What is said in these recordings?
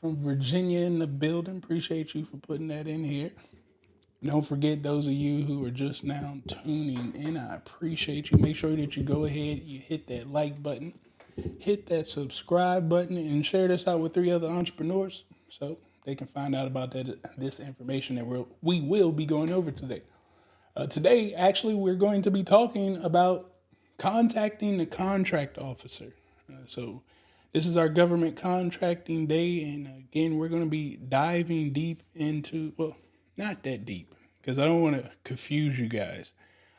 from Virginia in the building. Appreciate you for putting that in here. Don't forget, those of you who are just now tuning in, I appreciate you. Make sure that you go ahead, you hit that like button, hit that subscribe button, and share this out with 3 other entrepreneurs so they can find out about this information that we will be going over today. Today, actually, we're going to be talking about contacting the contract officer. So this is our government contracting day, and again, we're going to be diving deep into, well, not that deep, because I don't want to confuse you guys.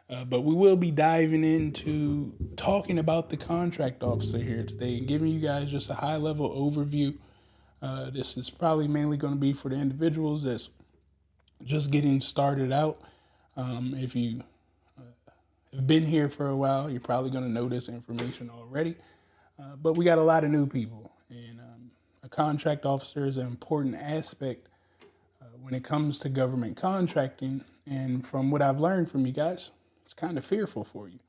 But we will be diving into talking about the contract officer here today and giving you guys just a high-level overview. This is probably mainly going to be for the individuals that's just getting started out. If you have been here for a while, you're probably going to know this information already. But we got a lot of new people, and a contract officer is an important aspect when it comes to government contracting. And from what I've learned from you guys, it's kind of fearful for you.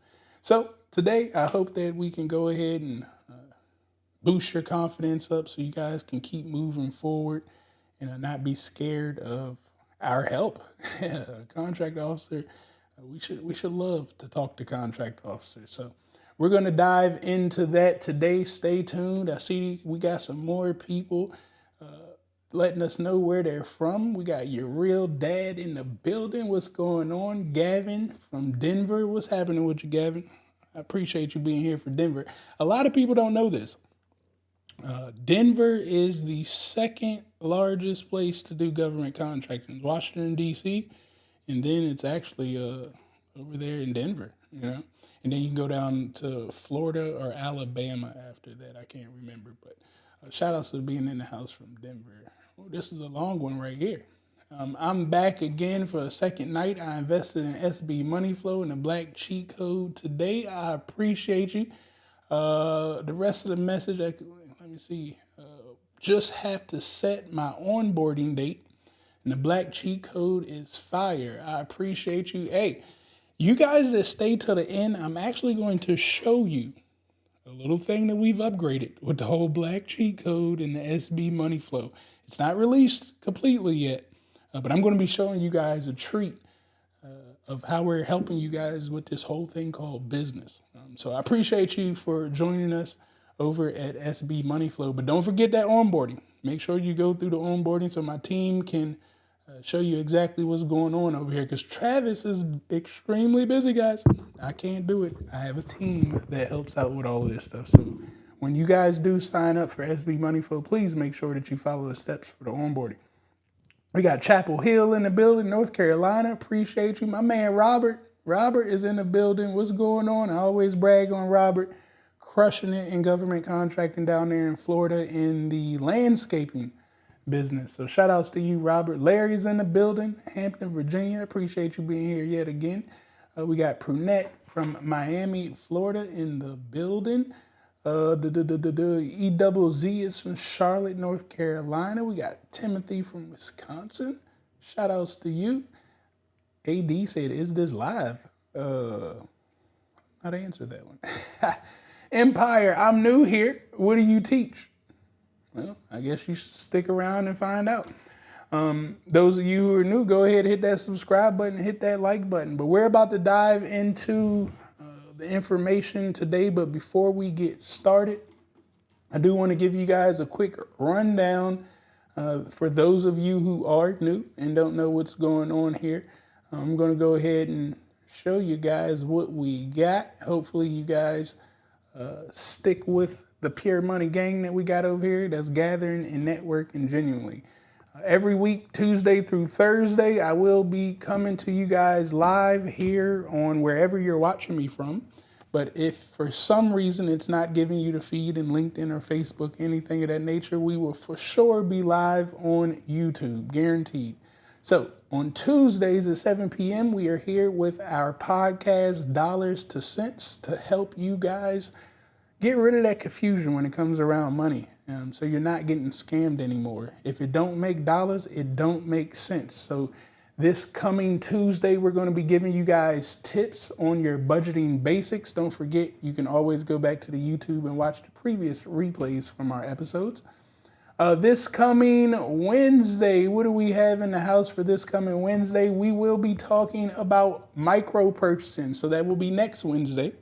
So today, I hope that we can go ahead and boost your confidence up so you guys can keep moving forward and not be scared of our help. A contract officer, we should love to talk to contract officers. So we're going to dive into that today. Stay tuned. I see we got some more people letting us know where they're from. We got your real dad in the building. What's going on? Gavin from Denver. What's happening with you, Gavin? I appreciate you being here for Denver. A lot of people don't know this. Denver is the second largest place to do government contracting. Washington, D.C., and then it's actually over there in Denver, And then you can go down to Florida or Alabama after that. I can't remember, but shout outs to being in the house from Denver. Oh, this is a long one right here. I'm back again for a second night. I invested in SB Money Flow and the Black Cheat Code today. I appreciate you. The rest of the message, let me see. Just have to set my onboarding date, and the Black Cheat Code is fire. I appreciate you. Hey, you guys that stay to the end, I'm actually going to show you a little thing that we've upgraded with the whole Black Cheat Code and the SB Money Flow. It's not released completely yet, but I'm going to be showing you guys a treat of how we're helping you guys with this whole thing called business. So I appreciate you for joining us over at SB Money Flow, but don't forget that onboarding. Make sure you go through the onboarding so my team can show you exactly what's going on over here, because Travis is extremely busy, guys. I can't do it. I have a team that helps out with all of this stuff. So when you guys do sign up for SB Money Flow, please make sure that you follow the steps for the onboarding. We got Chapel Hill in the building, North Carolina. Appreciate you. My man, Robert. Robert is in the building. What's going on? I always brag on Robert. Crushing it in government contracting down there in Florida in the landscaping business. So shout outs to you, Robert. Larry's in the building, Hampton, Virginia. Appreciate you being here yet again. We got Prunette from Miami, Florida in the building. EWZ is from Charlotte, North Carolina. We got Timothy from Wisconsin. Shout outs to you. AD said, is this live? How to answer that one. Empire, I'm new here. What do you teach? Well, I guess you should stick around and find out. Those of you who are new, go ahead and hit that subscribe button, hit that like button. But we're about to dive into the information today. But before we get started, I do want to give you guys a quick rundown for those of you who are new and don't know what's going on here. I'm going to go ahead and show you guys what we got. Hopefully you guys stick with the pure money gang that we got over here that's gathering and networking genuinely. Every week, Tuesday through Thursday, I will be coming to you guys live here on wherever you're watching me from. But if for some reason it's not giving you the feed in LinkedIn or Facebook, anything of that nature, we will for sure be live on YouTube, guaranteed. So on Tuesdays at 7 p.m., we are here with our podcast, Dollars to Cents, to help you guys get rid of that confusion when it comes around money. So you're not getting scammed anymore. If it don't make dollars, it don't make sense. So this coming Tuesday, we're going to be giving you guys tips on your budgeting basics. Don't forget, you can always go back to the YouTube and watch the previous replays from our episodes. This coming Wednesday, what do we have in the house for this coming Wednesday? We will be talking about micro purchasing. So that will be next Wednesday.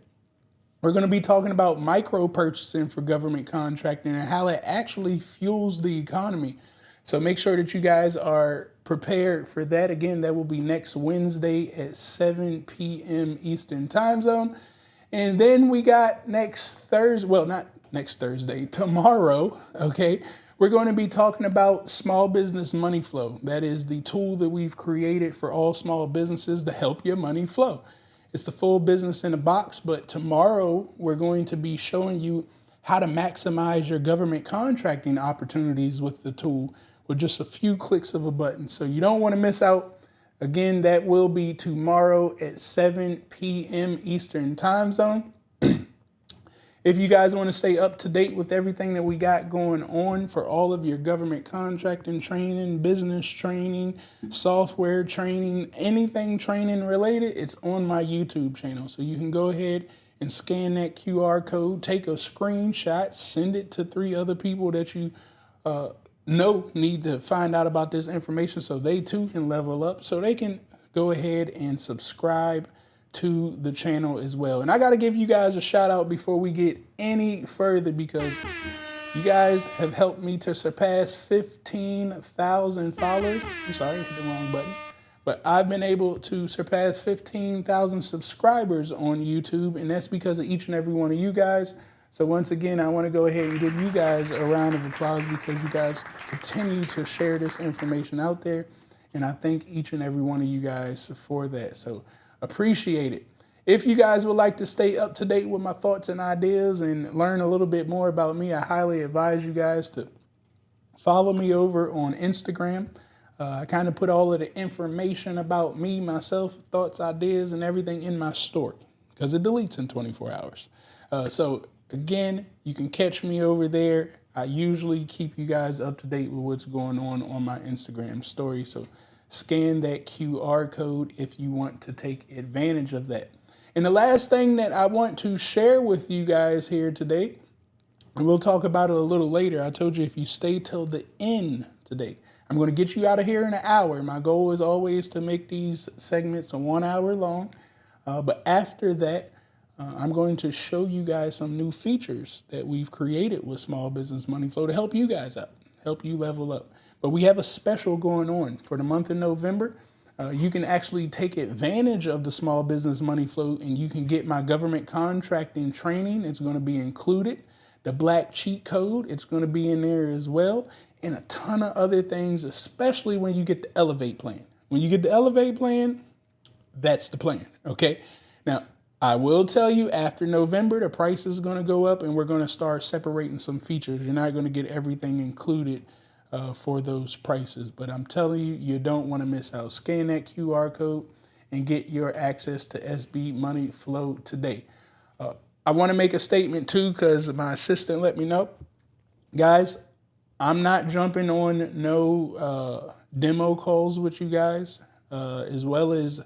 We're going to be talking about micro purchasing for government contracting and how it actually fuels the economy. So make sure that you guys are prepared for that. Again, that will be next Wednesday at 7 p.m. Eastern time zone. And then we got next Thursday, well, not next Thursday, tomorrow, okay? We're going to be talking about small business money flow. That is the tool that we've created for all small businesses to help your money flow. It's the full business in a box, but tomorrow we're going to be showing you how to maximize your government contracting opportunities with the tool with just a few clicks of a button. So you don't want to miss out. Again, that will be tomorrow at 7 p.m. Eastern time zone. If you guys want to stay up to date with everything that we got going on for all of your government contracting training, business training, software training, anything training related, it's on my YouTube channel. So you can go ahead and scan that QR code, take a screenshot, send it to 3 other people that you know need to find out about this information so they too can level up, so they can go ahead and subscribe to the channel as well. And I got to give you guys a shout out before we get any further, because you guys have helped me to surpass 15,000 followers. I'm sorry, I hit the wrong button. But I've been able to surpass 15,000 subscribers on YouTube, and that's because of each and every one of you guys. So once again, I want to go ahead and give you guys a round of applause because you guys continue to share this information out there. And I thank each and every one of you guys for that. So appreciate it. If you guys would like to stay up to date with my thoughts and ideas and learn a little bit more about me, I highly advise you guys to follow me over on Instagram. I kind of put all of the information about me, myself, thoughts, ideas, and everything in my story because it deletes in 24 hours. So again, you can catch me over there. I usually keep you guys up to date with what's going on my Instagram story. So scan that QR code if you want to take advantage of that. And the last thing that I want to share with you guys here today, and we'll talk about it a little later. I told you if you stay till the end today, I'm going to get you out of here in an hour. My goal is always to make these segments 1 hour long. But after that, I'm going to show you guys some new features that we've created with Small Business Money Flow to help you guys out, help you level up. But we have a special going on for the month of November. You can actually take advantage of the Small Business Money Flow, and you can get my government contracting training. It's going to be included. The Black Cheat Code, it's going to be in there as well, and a ton of other things, especially when you get the Elevate plan. When you get the Elevate plan, that's the plan, okay? Now, I will tell you after November, the price is going to go up and we're going to start separating some features. You're not going to get everything included for those prices, but I'm telling you, you don't want to miss out. Scan that QR code and get your access to SB Money Flow today. I want to make a statement too, because my assistant let me know. Guys, I'm not jumping on no demo calls with you guys, as well as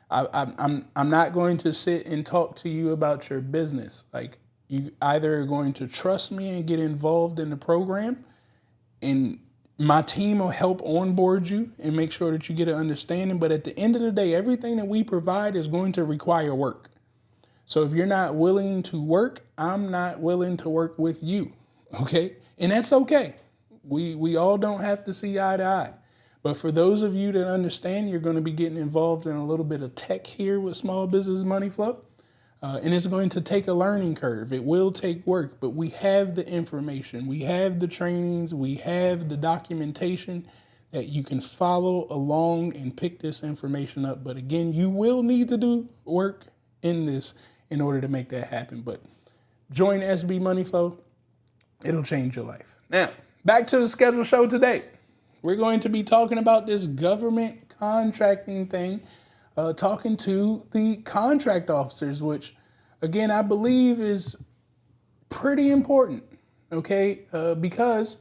I'm not going to sit and talk to you about your business. Like, you either are going to trust me and get involved in the program, and my team will help onboard you and make sure that you get an understanding. But at the end of the day, everything that we provide is going to require work. So if you're not willing to work, I'm not willing to work with you. Okay? And that's okay. We all don't have to see eye to eye. But for those of you that understand, you're going to be getting involved in a little bit of tech here with Small Business Money Flow. And it's going to take a learning curve. It will take work, but we have the information. We have the trainings. We have the documentation that you can follow along and pick this information up. But again, you will need to do work in this in order to make that happen. But join SB Money Flow. It'll change your life. Now, back to the scheduled show today. We're going to be talking about this government contracting thing, talking to the contract officers, which, again, I believe is pretty important, okay? Because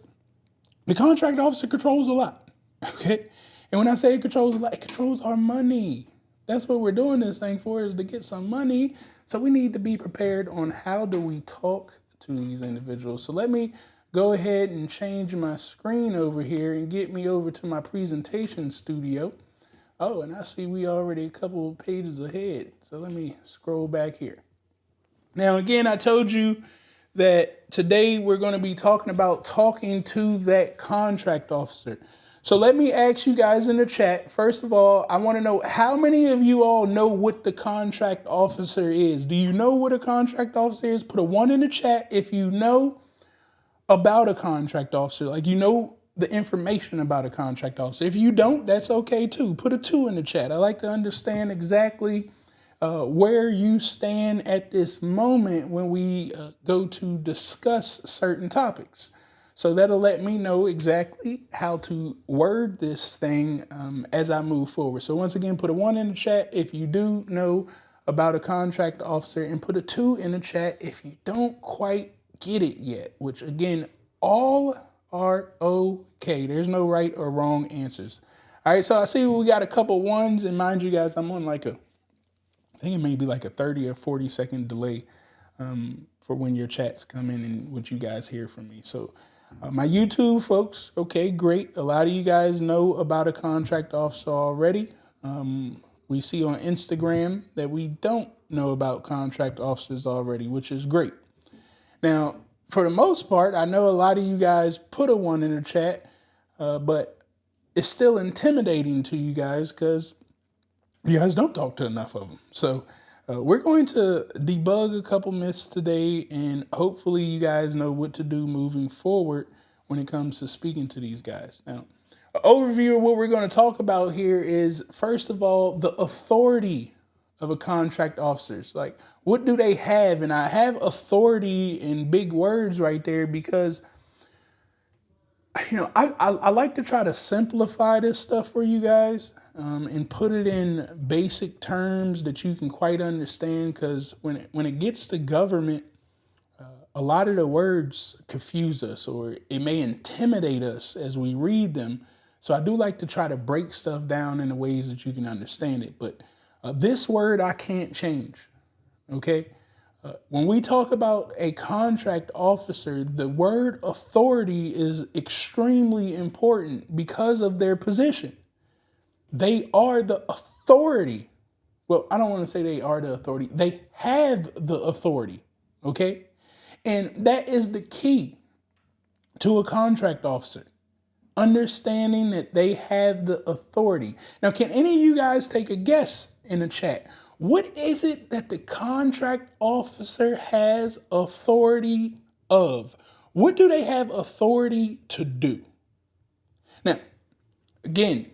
the contract officer controls a lot, okay? And when I say it controls a lot, it controls our money. That's what we're doing this thing for, is to get some money. So we need to be prepared on how do we talk to these individuals. So let me go ahead and change my screen over here and get me over to my presentation studio. Oh, and I see we already a couple of pages ahead. So let me scroll back here. Now, again, I told you that today we're going to be talking about talking to that contract officer. So let me ask you guys in the chat. First of all, I want to know how many of you all know what the contract officer is. Do you know what a contract officer is? Put a 1 in the chat if you know about a contract officer, like you know the information about a contract officer. If you don't, that's okay too. Put a 2 in the chat. I like to understand exactly where you stand at this moment when we go to discuss certain topics. So that'll let me know exactly how to word this thing as I move forward. So once again, put a 1 in the chat if you do know about a contract officer, and put a 2 in the chat if you don't quite get it yet, which again, all are okay. There's no right or wrong answers. All right, so I see we got a couple 1s, and mind you guys, I'm on I think it may be like a 30 or 40 second delay for when your chats come in and what you guys hear from me. So my YouTube folks, okay, great. A lot of you guys know about a contract officer already. We see on Instagram that we don't know about contract officers already, which is great. Now, for the most part, I know a lot of you guys put a 1 in the chat, but it's still intimidating to you guys because you guys don't talk to enough of them. So we're going to debug a couple myths today, and hopefully you guys know what to do moving forward when it comes to speaking to these guys. Now, an overview of what we're going to talk about here is, first of all, the authority of a contract officer. Like, what do they have? And I have authority in big words right there because, I like to try to simplify this stuff for you guys and put it in basic terms that you can quite understand. Because when it gets to government, a lot of the words confuse us, or it may intimidate us as we read them. So I do like to try to break stuff down in the ways that you can understand it. But this word I can't change, okay? When we talk about a contract officer, the word authority is extremely important because of their position. They are the authority. Well, I don't want to say they are the authority. They have the authority, okay? And that is the key to a contract officer. Understanding that they have the authority. Now, can any of you guys take a guess in the chat? What is it that the contract officer has authority of? What do they have authority to do? Now, again,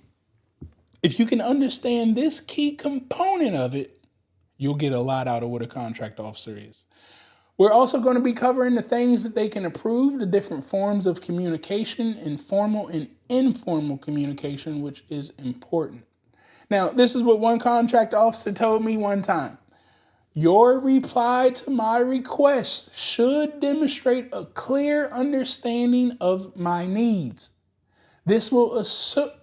if you can understand this key component of it, you'll get a lot out of what a contract officer is. We're also going to be covering the things that they can approve, the different forms of communication, informal and informal communication, which is important. Now, this is what one contract officer told me one time. Your reply to my request should demonstrate a clear understanding of my needs. This will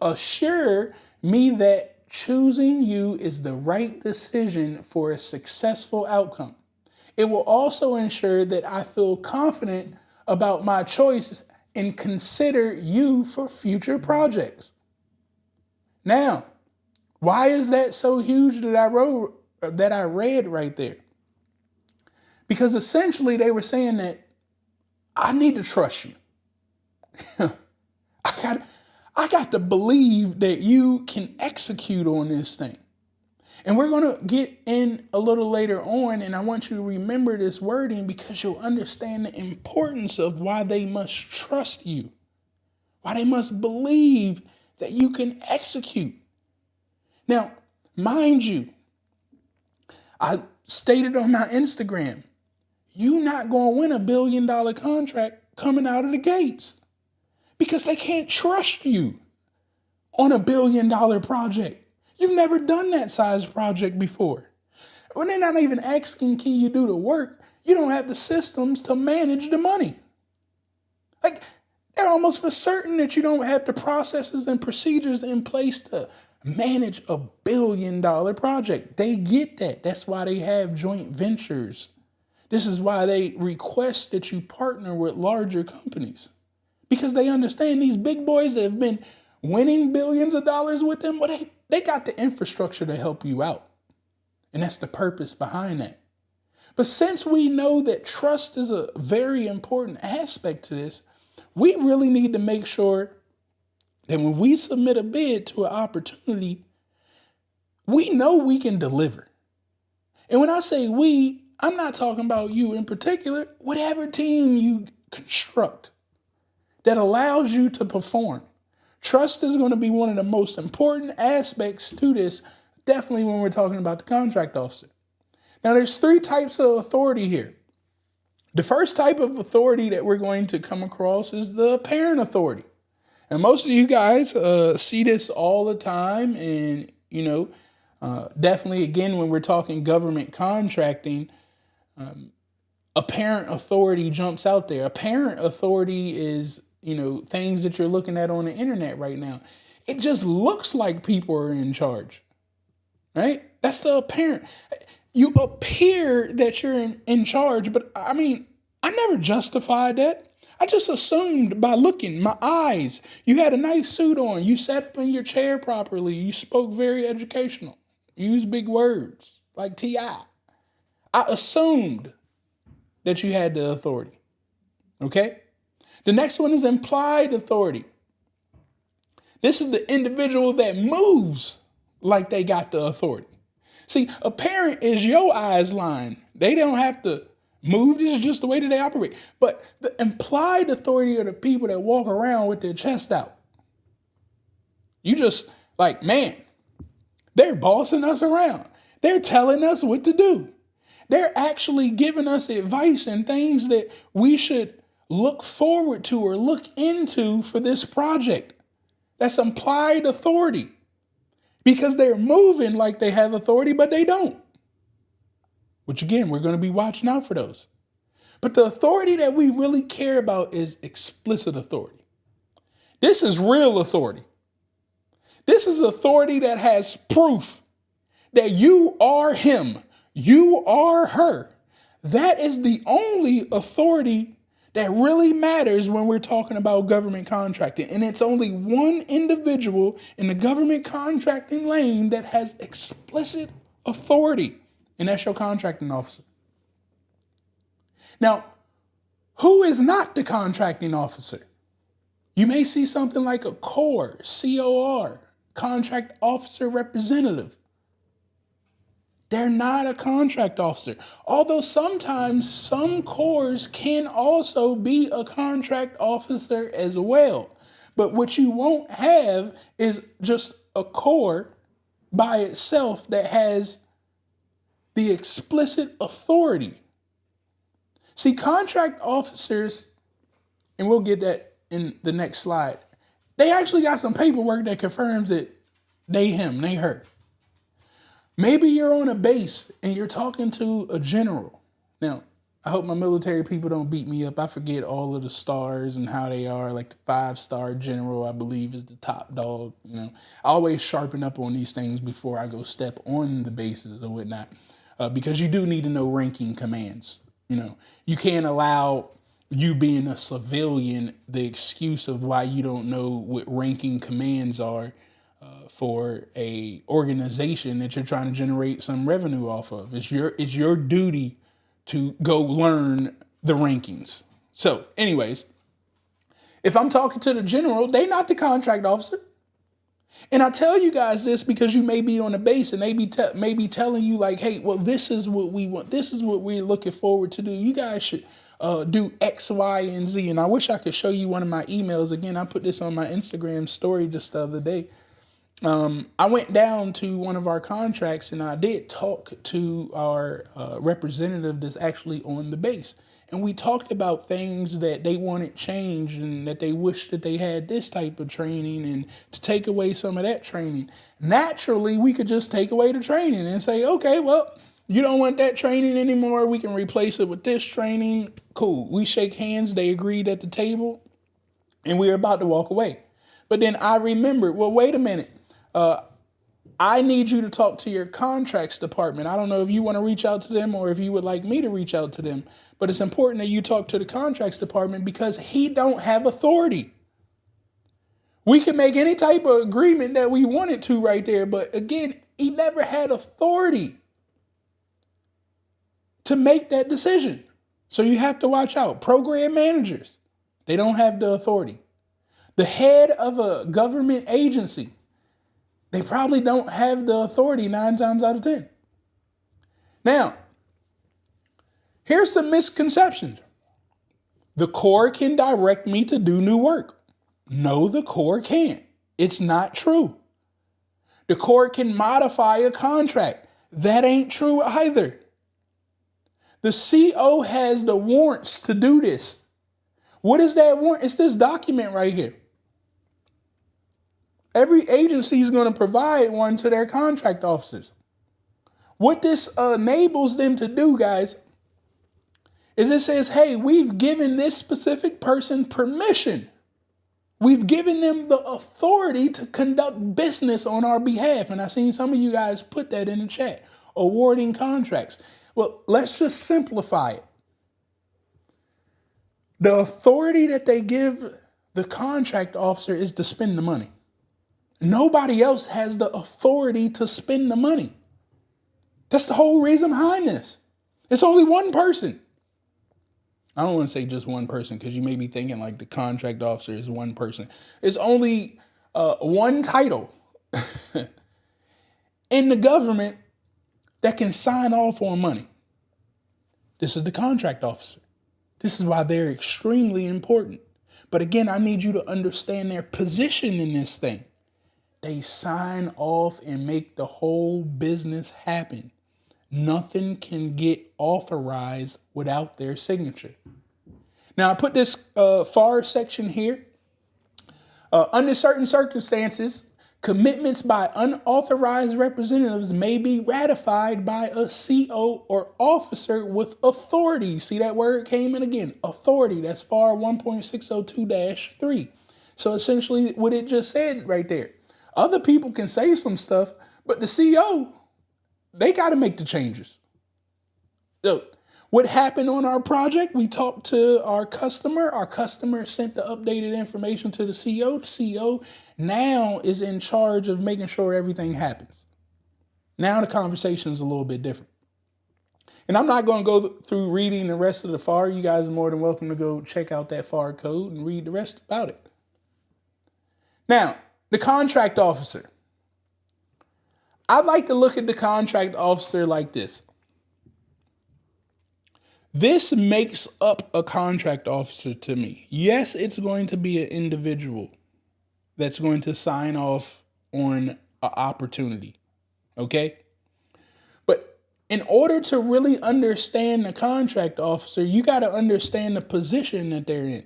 assure me that choosing you is the right decision for a successful outcome. It will also ensure that I feel confident about my choices and consider you for future projects. Now, why is that so huge that I read right there? Because essentially they were saying that I need to trust you. I got to believe that you can execute on this thing. And we're going to get in a little later on, and I want you to remember this wording because you'll understand the importance of why they must trust you, why they must believe that you can execute. Now, mind you, I stated on my Instagram, you're not going to win $1 billion contract coming out of the gates because they can't trust you on $1 billion project. You've never done that size project before. When they're not even asking, can you do the work? You don't have the systems to manage the money. Like, they're almost for certain that you don't have the processes and procedures in place to manage $1 billion project. They get that. That's why they have joint ventures. This is why they request that you partner with larger companies, because they understand these big boys that have been winning billions of dollars with them, well, they got the infrastructure to help you out. And that's the purpose behind that. But since we know that trust is a very important aspect to this, we really need to make sure that when we submit a bid to an opportunity, we know we can deliver. And when I say we, I'm not talking about you in particular. Whatever team you construct that allows you to perform, trust is going to be one of the most important aspects to this, definitely when we're talking about the contract officer. Now, there's 3 types of authority here. The first type of authority that we're going to come across is the apparent authority. And most of you guys see this all the time. And, definitely, again, when we're talking government contracting, apparent authority jumps out there. Apparent authority is, things that you're looking at on the internet right now. It just looks like people are in charge, right? That's the apparent. You appear that you're in charge, but I never justified that. I just assumed by looking, my eyes, you had a nice suit on, you sat up in your chair properly, you spoke very educational, you used big words like T.I. I assumed that you had the authority. Okay? The next one is implied authority. This is the individual that moves like they got the authority. See, apparent is your eyes line. They don't have to move. This is just the way that they operate. But the implied authority are the people that walk around with their chest out. You just like, man, they're bossing us around. They're telling us what to do. They're actually giving us advice and things that we should look forward to or look into for this project. That's implied authority. Because they're moving like they have authority, but they don't. Which again, we're going to be watching out for those. But the authority that we really care about is explicit authority. This is real authority. This is authority that has proof that you are him, you are her. That is the only authority that really matters when we're talking about government contracting. And it's only one individual in the government contracting lane that has explicit authority, and that's your contracting officer. Now, who is not the contracting officer? You may see something like a COR, C-O-R, contract officer representative. They're not a contract officer. Although sometimes some CORs can also be a contract officer as well. But what you won't have is just a COR by itself that has the explicit authority. See, contract officers, and we'll get that in the next slide, they actually got some paperwork that confirms that they him, they her. Maybe you're on a base and you're talking to a general. Now, I hope my military people don't beat me up. I forget all of the stars and how they are. Like the 5-star general, I believe, is the top dog. I always sharpen up on these things before I go step on the bases or whatnot, because you do need to know ranking commands. You can't allow you being a civilian the excuse of why you don't know what ranking commands are for a organization that you're trying to generate some revenue off of. It's your duty to go learn the rankings. So anyways, if I'm talking to the general, they not the contract officer. And I tell you guys this because you may be on the base and they may be telling you like, hey, well, this is what we want. This is what we're looking forward to do. You guys should do X, Y, and Z. And I wish I could show you one of my emails. Again, I put this on my Instagram story just the other day. I went down to one of our contracts and I did talk to our representative that's actually on the base. And we talked about things that they wanted changed and that they wished that they had this type of training and to take away some of that training. Naturally, we could just take away the training and say, okay, well, you don't want that training anymore. We can replace it with this training. Cool. We shake hands. They agreed at the table and we were about to walk away. But then I remembered, well, wait a minute. I need you to talk to your contracts department. I don't know if you want to reach out to them or if you would like me to reach out to them, but it's important that you talk to the contracts department because he don't have authority. We can make any type of agreement that we wanted to right there, but again, he never had authority to make that decision. So you have to watch out. Program managers, they don't have the authority. The head of a government agency, they probably don't have the authority 9 times out of 10. Now, here's some misconceptions. The Corps can direct me to do new work. No, the Corps can't. It's not true. The Corps can modify a contract. That ain't true either. The CO has the warrants to do this. What is that warrant? It's this document right here. Every agency is going to provide one to their contract officers. What this enables them to do, guys, is it says, hey, we've given this specific person permission. We've given them the authority to conduct business on our behalf. And I've seen some of you guys put that in the chat, awarding contracts. Well, let's just simplify it. The authority that they give the contract officer is to spend the money. Nobody else has the authority to spend the money. That's the whole reason behind this. It's only one person. I don't want to say just one person because you may be thinking like the contract officer is one person. It's only one title in the government that can sign off on money. This is the contract officer. This is why they're extremely important. But again, I need you to understand their position in this thing. They sign off and make the whole business happen. Nothing can get authorized without their signature. Now, I put this FAR section here. Under certain circumstances, commitments by unauthorized representatives may be ratified by a CO or officer with authority. See that word came in again, authority. That's FAR 1.602-3. So essentially what it just said right there. Other people can say some stuff, but the CO, they got to make the changes. So what happened on our project? We talked to our customer. Our customer sent the updated information to the CO. The CO now is in charge of making sure everything happens. Now the conversation is a little bit different. And I'm not going to go through reading the rest of the FAR. You guys are more than welcome to go check out that FAR code and read the rest about it. Now, the contract officer. I'd like to look at the contract officer like this. This makes up a contract officer to me. Yes, it's going to be an individual that's going to sign off on an opportunity. Okay? But in order to really understand the contract officer, you got to understand the position that they're in.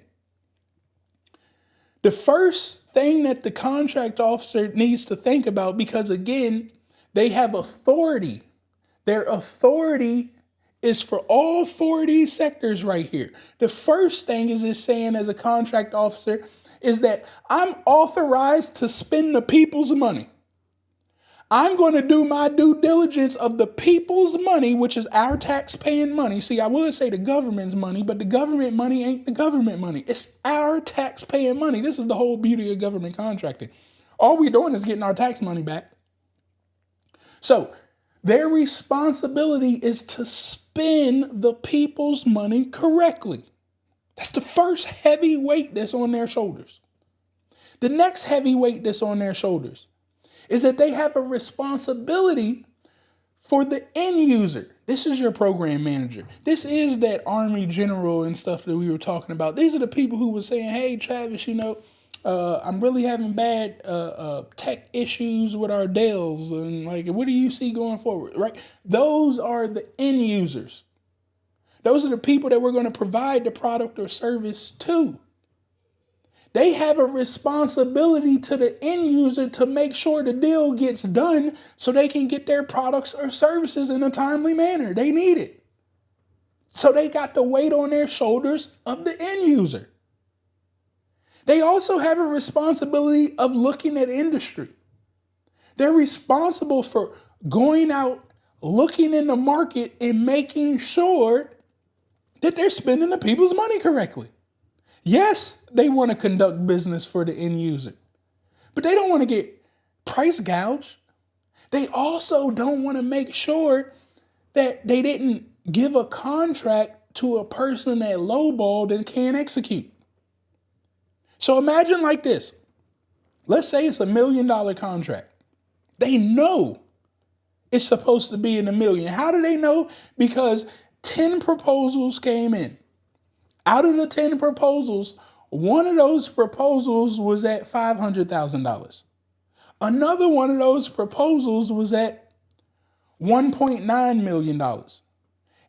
The first thing that the contract officer needs to think about, because again, they have authority. Their authority is for all 4 of these sectors right here. The first thing is it's saying as a contract officer is that I'm authorized to spend the people's money. I'm going to do my due diligence of the people's money, which is our tax-paying money. See, I would say the government's money, but the government money ain't the government money. It's our tax-paying money. This is the whole beauty of government contracting. All we're doing is getting our tax money back. So their responsibility is to spend the people's money correctly. That's the first heavy weight that's on their shoulders. The next heavy weight that's on their shoulders is that they have a responsibility for the end user. This is your program manager. This is that Army general and stuff that we were talking about. These are the people who were saying, hey, Travis, I'm really having bad tech issues with our Dells. And like, what do you see going forward, right? Those are the end users. Those are the people that we're going to provide the product or service to. They have a responsibility to the end user to make sure the deal gets done so they can get their products or services in a timely manner. They need it. So they got the weight on their shoulders of the end user. They also have a responsibility of looking at industry. They're responsible for going out, looking in the market and making sure that they're spending the people's money correctly. Yes, they want to conduct business for the end user, but they don't want to get price gouged. They also don't want to make sure that they didn't give a contract to a person that lowballed and can't execute. So imagine like this. Let's say it's $1 million contract. They know it's supposed to be in $1 million. How do they know? Because 10 proposals came in. Out of the 10 proposals, one of those proposals was at $500,000. Another one of those proposals was at $1.9 million.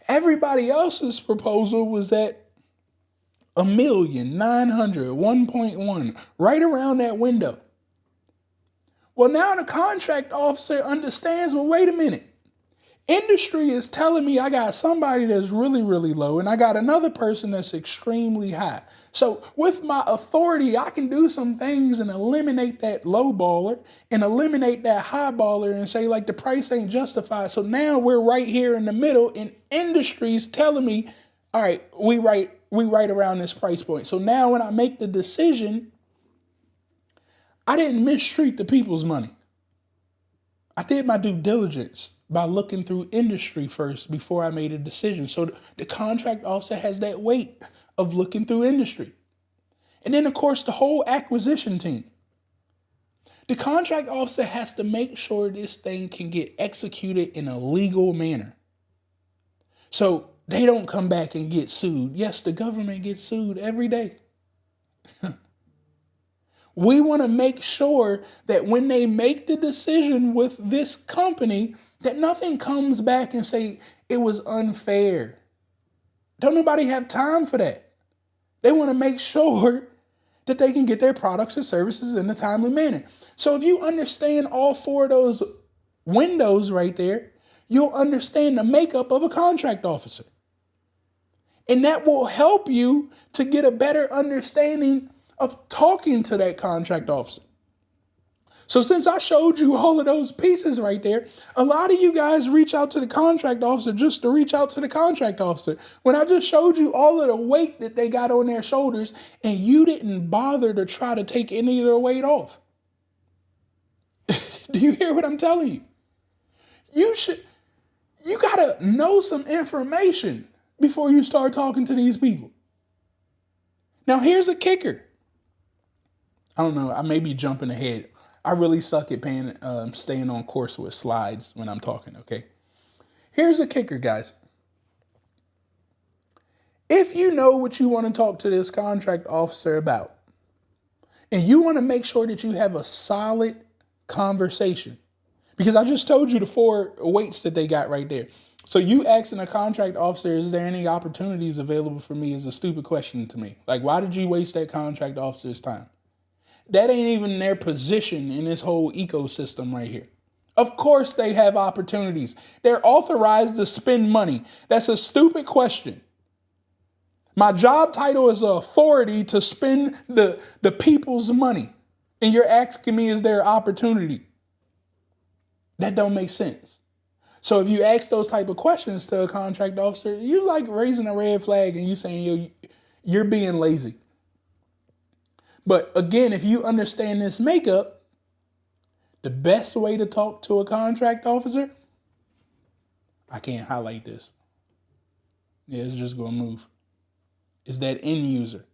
Everybody else's proposal was at $1,900,000, 1.1, right around that window. Well, now the contract officer understands, well, wait a minute. Industry is telling me I got somebody that's really, really low, and I got another person that's extremely high. So with my authority, I can do some things and eliminate that low baller and eliminate that high baller and say like the price ain't justified. So now we're right here in the middle, and industry's telling me, all right, we right around this price point. So now when I make the decision, I didn't mistreat the people's money. I did my due diligence by looking through industry first before I made a decision. So the contract officer has that weight of looking through industry. And then, of course, the whole acquisition team. The contract officer has to make sure this thing can get executed in a legal manner. So they don't come back and get sued. Yes, the government gets sued every day. We want to make sure that when they make the decision with this company, that nothing comes back and say it was unfair. Don't nobody have time for that. They want to make sure that they can get their products and services in a timely manner. So if you understand all 4 of those windows right there, you'll understand the makeup of a contract officer. And that will help you to get a better understanding of talking to that contract officer. So since I showed you all of those pieces right there, a lot of you guys reach out to the contract officer just to reach out to the contract officer. When I just showed you all of the weight that they got on their shoulders, and you didn't bother to try to take any of the weight off. Do you hear what I'm telling you? You gotta know some information before you start talking to these people. Now here's a kicker. I don't know, I may be jumping ahead. I really suck at staying on course with slides when I'm talking, okay? Here's a kicker, guys. If you know what you want to talk to this contract officer about, and you want to make sure that you have a solid conversation, because I just told you the 4 weights that they got right there. So you asking a contract officer, is there any opportunities available for me, is a stupid question to me. Like, why did you waste that contract officer's time? That ain't even their position in this whole ecosystem right here. Of course they have opportunities. They're authorized to spend money. That's a stupid question. My job title is authority to spend the people's money. And you're asking me, is there opportunity? That don't make sense. So if you ask those type of questions to a contract officer, you like raising a red flag and you saying you're being lazy. But again, if you understand this makeup, the best way to talk to a contract officer, I can't highlight this. Yeah, it's just going to move. Is that end user.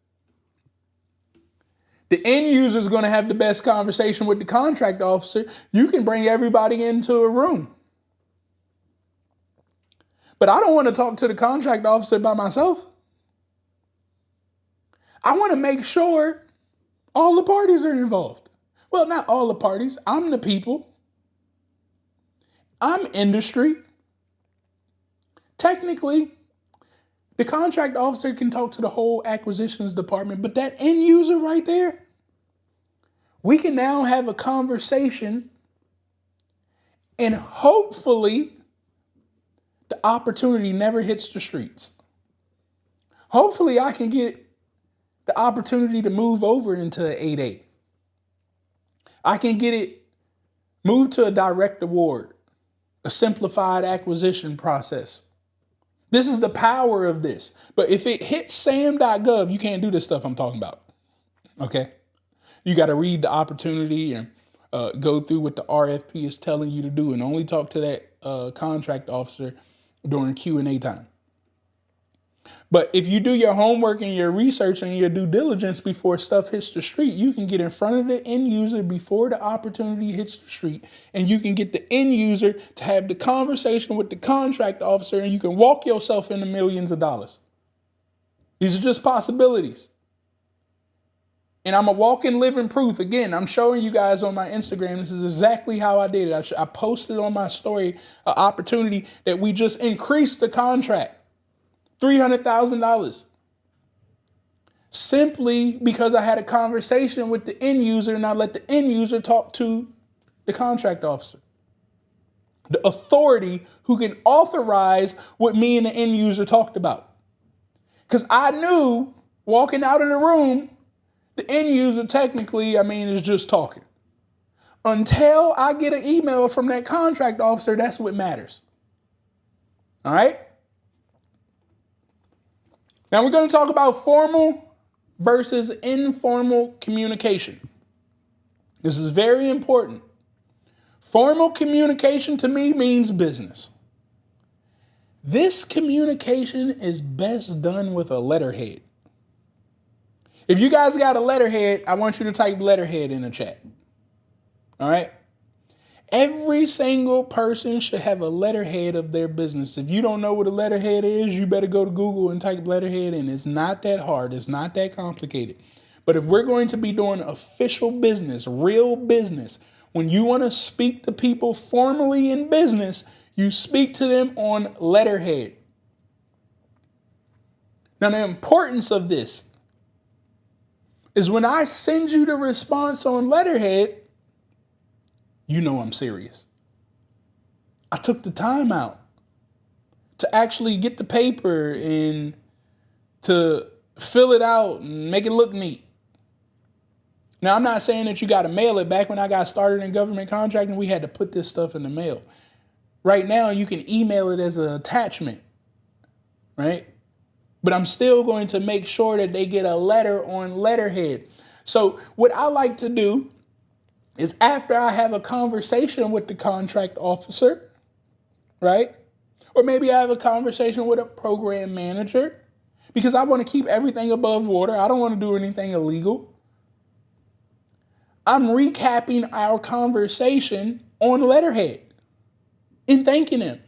The end user is going to have the best conversation with the contract officer. You can bring everybody into a room. But I don't want to talk to the contract officer by myself. I want to make sure all the parties are involved. Well, not all the parties. I'm the people. I'm industry. Technically, the contract officer can talk to the whole acquisitions department, but that end user right there, we can now have a conversation, and hopefully the opportunity never hits the streets. Hopefully I can get the opportunity to move over into an 8A. I can get it Move to a direct award, a simplified acquisition process. This is the power of this. But if it hits sam.gov, you can't do this stuff I'm talking about. Okay? You got to read the opportunity and go through what the RFP is telling you to do, and only talk to that contract officer during Q&A time. But if you do your homework and your research and your due diligence before stuff hits the street, you can get in front of the end user before the opportunity hits the street, and you can get the end user to have the conversation with the contract officer, and you can walk yourself into millions of dollars. These are just possibilities. And I'm a walking living proof. Again, I'm showing you guys on my Instagram. This is exactly how I did it. I posted on my story an opportunity that we just increased the contract. $300,000. Simply because I had a conversation with the end user and I let the end user talk to the contract officer. The authority who can authorize what me and the end user talked about. Because I knew walking out of the room, the end user technically, is just talking. Until I get an email from that contract officer, that's what matters. All right? Now we're going to talk about formal versus informal communication. This is very important. Formal communication to me means business. This communication is best done with a letterhead. If you guys got a letterhead, I want you to type letterhead in the chat. All right? Every single person should have a letterhead of their business. If you don't know what a letterhead is, you better go to Google and type letterhead in. It's not that hard. It's not that complicated. But if we're going to be doing official business, real business, when you want to speak to people formally in business, you speak to them on letterhead. Now, the importance of this is when I send you the response on letterhead, you know I'm serious. I took the time out to actually get the paper and to fill it out and make it look neat. Now, I'm not saying that you got to mail it. Back when I got started in government contracting, we had to put this stuff in the mail. Right now, you can email it as an attachment, right? But I'm still going to make sure that they get a letter on letterhead. So what I like to do is after I have a conversation with the contract officer, right? Or maybe I have a conversation with a program manager because I want to keep everything above water. I don't want to do anything illegal. I'm recapping our conversation on letterhead and thanking him.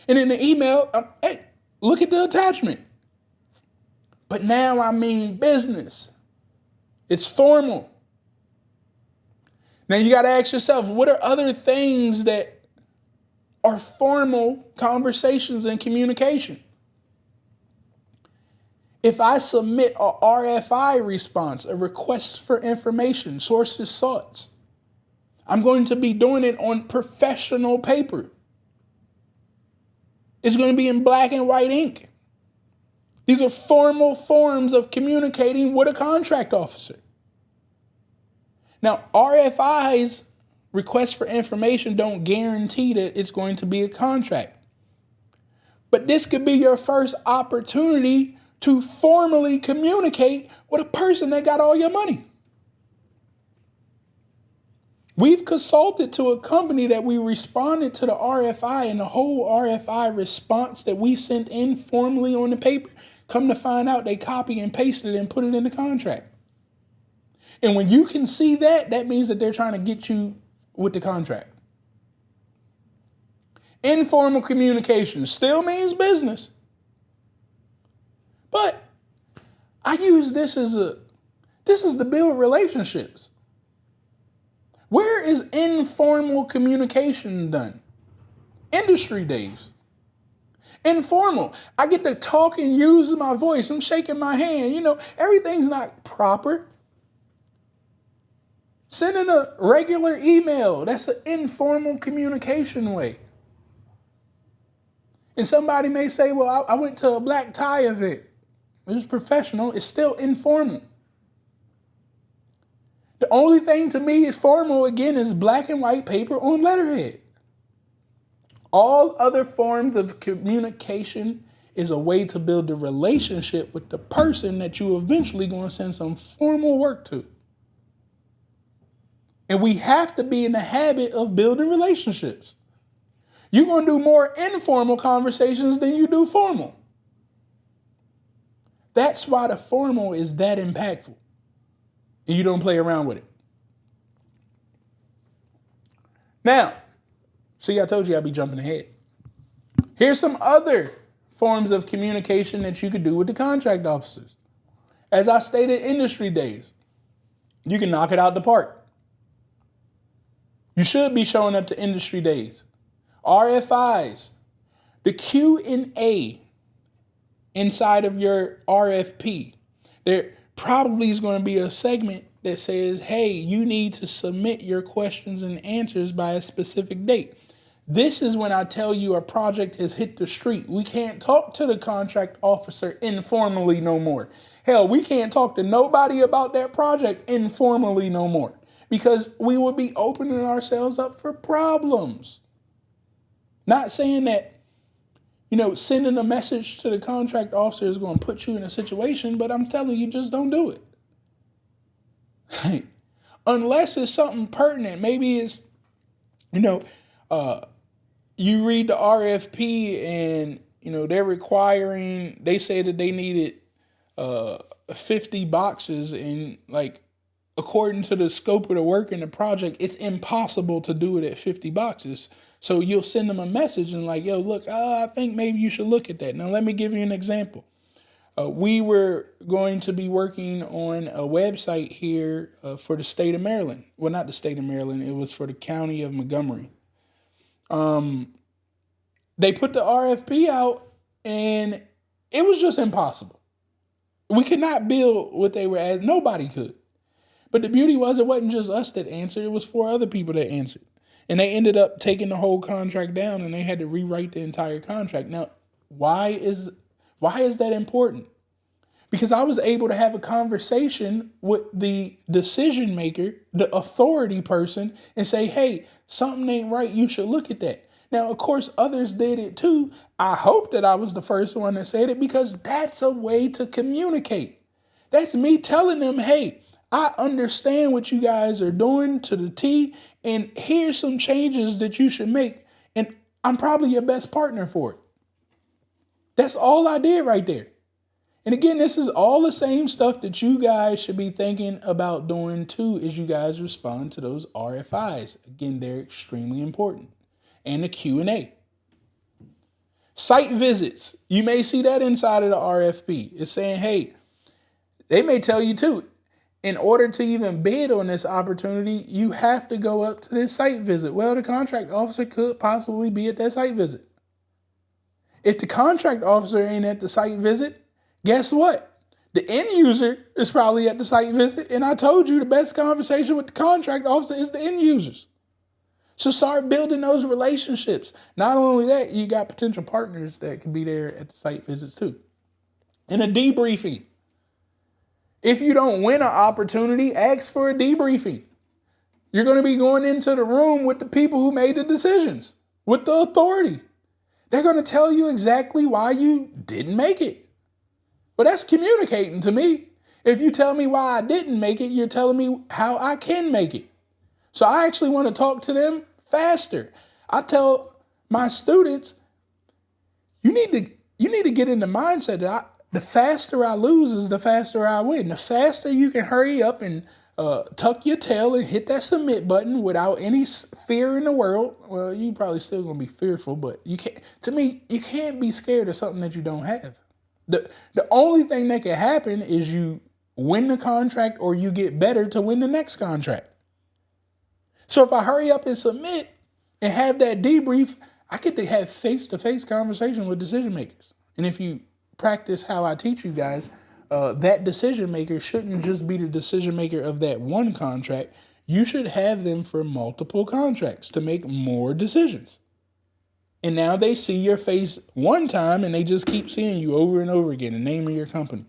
And in the email, hey, look at the attachment. But now I mean business. It's formal. Now you got to ask yourself, what are other things that are formal conversations and communication? If I submit a RFI response, a request for information, sources sought, I'm going to be doing it on professional paper. It's going to be in black and white ink. These are formal forms of communicating with a contract officer. Now, RFIs, requests for information, don't guarantee that it's going to be a contract. But this could be your first opportunity to formally communicate with a person that got all your money. We've consulted to a company that we responded to the RFI, and the whole RFI response that we sent in formally on the paper, come to find out they copy and pasted it and put it in the contract. And when you can see that, that means that they're trying to get you with the contract. Informal communication still means business. But I use this is to build relationships. Where is informal communication done? Industry days. Informal. I get to talk and use my voice. I'm shaking my hand. Everything's not proper. Sending a regular email, that's an informal communication way. And somebody may say, well, I went to a black tie event. It was professional. It's still informal. The only thing to me is formal, again, is black and white paper on letterhead. All other forms of communication is a way to build a relationship with the person that you eventually going to send some formal work to. And we have to be in the habit of building relationships. You're going to do more informal conversations than you do formal. That's why the formal is that impactful. And you don't play around with it. Now, see, I told you I'd be jumping ahead. Here's some other forms of communication that you could do with the contract officers. As I stated, industry days. You can knock it out the park. You should be showing up to industry days. RFIs. The Q&A inside of your RFP. There probably is going to be a segment that says, hey, you need to submit your questions and answers by a specific date. This is when I tell you a project has hit the street. We can't talk to the contract officer informally no more. Hell, we can't talk to nobody about that project informally no more, because we would be opening ourselves up for problems. Not saying that, sending a message to the contract officer is going to put you in a situation, but I'm telling you, just don't do it. Unless it's something pertinent. Maybe it's, you read the RFP and, they say that they needed 50 boxes, and according to the scope of the work in the project, it's impossible to do it at 50 boxes. So you'll send them a message and yo, look, I think maybe you should look at that. Now, let me give you an example. We were going to be working on a website here for the state of Maryland. Well, not the state of Maryland. It was for the county of Montgomery. They put the RFP out and it was just impossible. We could not build what they were asking. Nobody could. But the beauty was, it wasn't just us that answered. It was 4 other people that answered. And they ended up taking the whole contract down, and they had to rewrite the entire contract. Now, why is that important? Because I was able to have a conversation with the decision maker, the authority person, and say, hey, something ain't right. You should look at that. Now, of course, others did it too. I hope that I was the first one that said it, because that's a way to communicate. That's me telling them, hey, I understand what you guys are doing to the T, and here's some changes that you should make. And I'm probably your best partner for it. That's all I did right there. And again, this is all the same stuff that you guys should be thinking about doing too, as you guys respond to those RFIs. Again, they're extremely important. And the Q&A. Site visits. You may see that inside of the RFP. It's saying, hey, they may tell you too, in order to even bid on this opportunity, you have to go up to this site visit. Well, the contract officer could possibly be at that site visit. If the contract officer ain't at the site visit, guess what? The end user is probably at the site visit. And I told you the best conversation with the contract officer is the end users. So start building those relationships. Not only that, you got potential partners that can be there at the site visits too. And a debriefing. If you don't win an opportunity, ask for a debriefing. You're going to be going into the room with the people who made the decisions, with the authority. They're going to tell you exactly why you didn't make it. But that's communicating to me. If you tell me why I didn't make it, you're telling me how I can make it. So I actually want to talk to them faster. I tell my students, you need to get in the mindset that the faster I lose is the faster I win. The faster you can hurry up and tuck your tail and hit that submit button without any fear in the world. Well, you probably still gonna be fearful, but you can't. To me, you can't be scared of something that you don't have. The only thing that can happen is you win the contract or you get better to win the next contract. So if I hurry up and submit and have that debrief, I get to have face-to-face conversation with decision makers. And if you practice how I teach you guys, that decision maker shouldn't just be the decision maker of that one contract. You should have them for multiple contracts to make more decisions. And now they see your face one time and they just keep seeing you over and over again, the name of your company.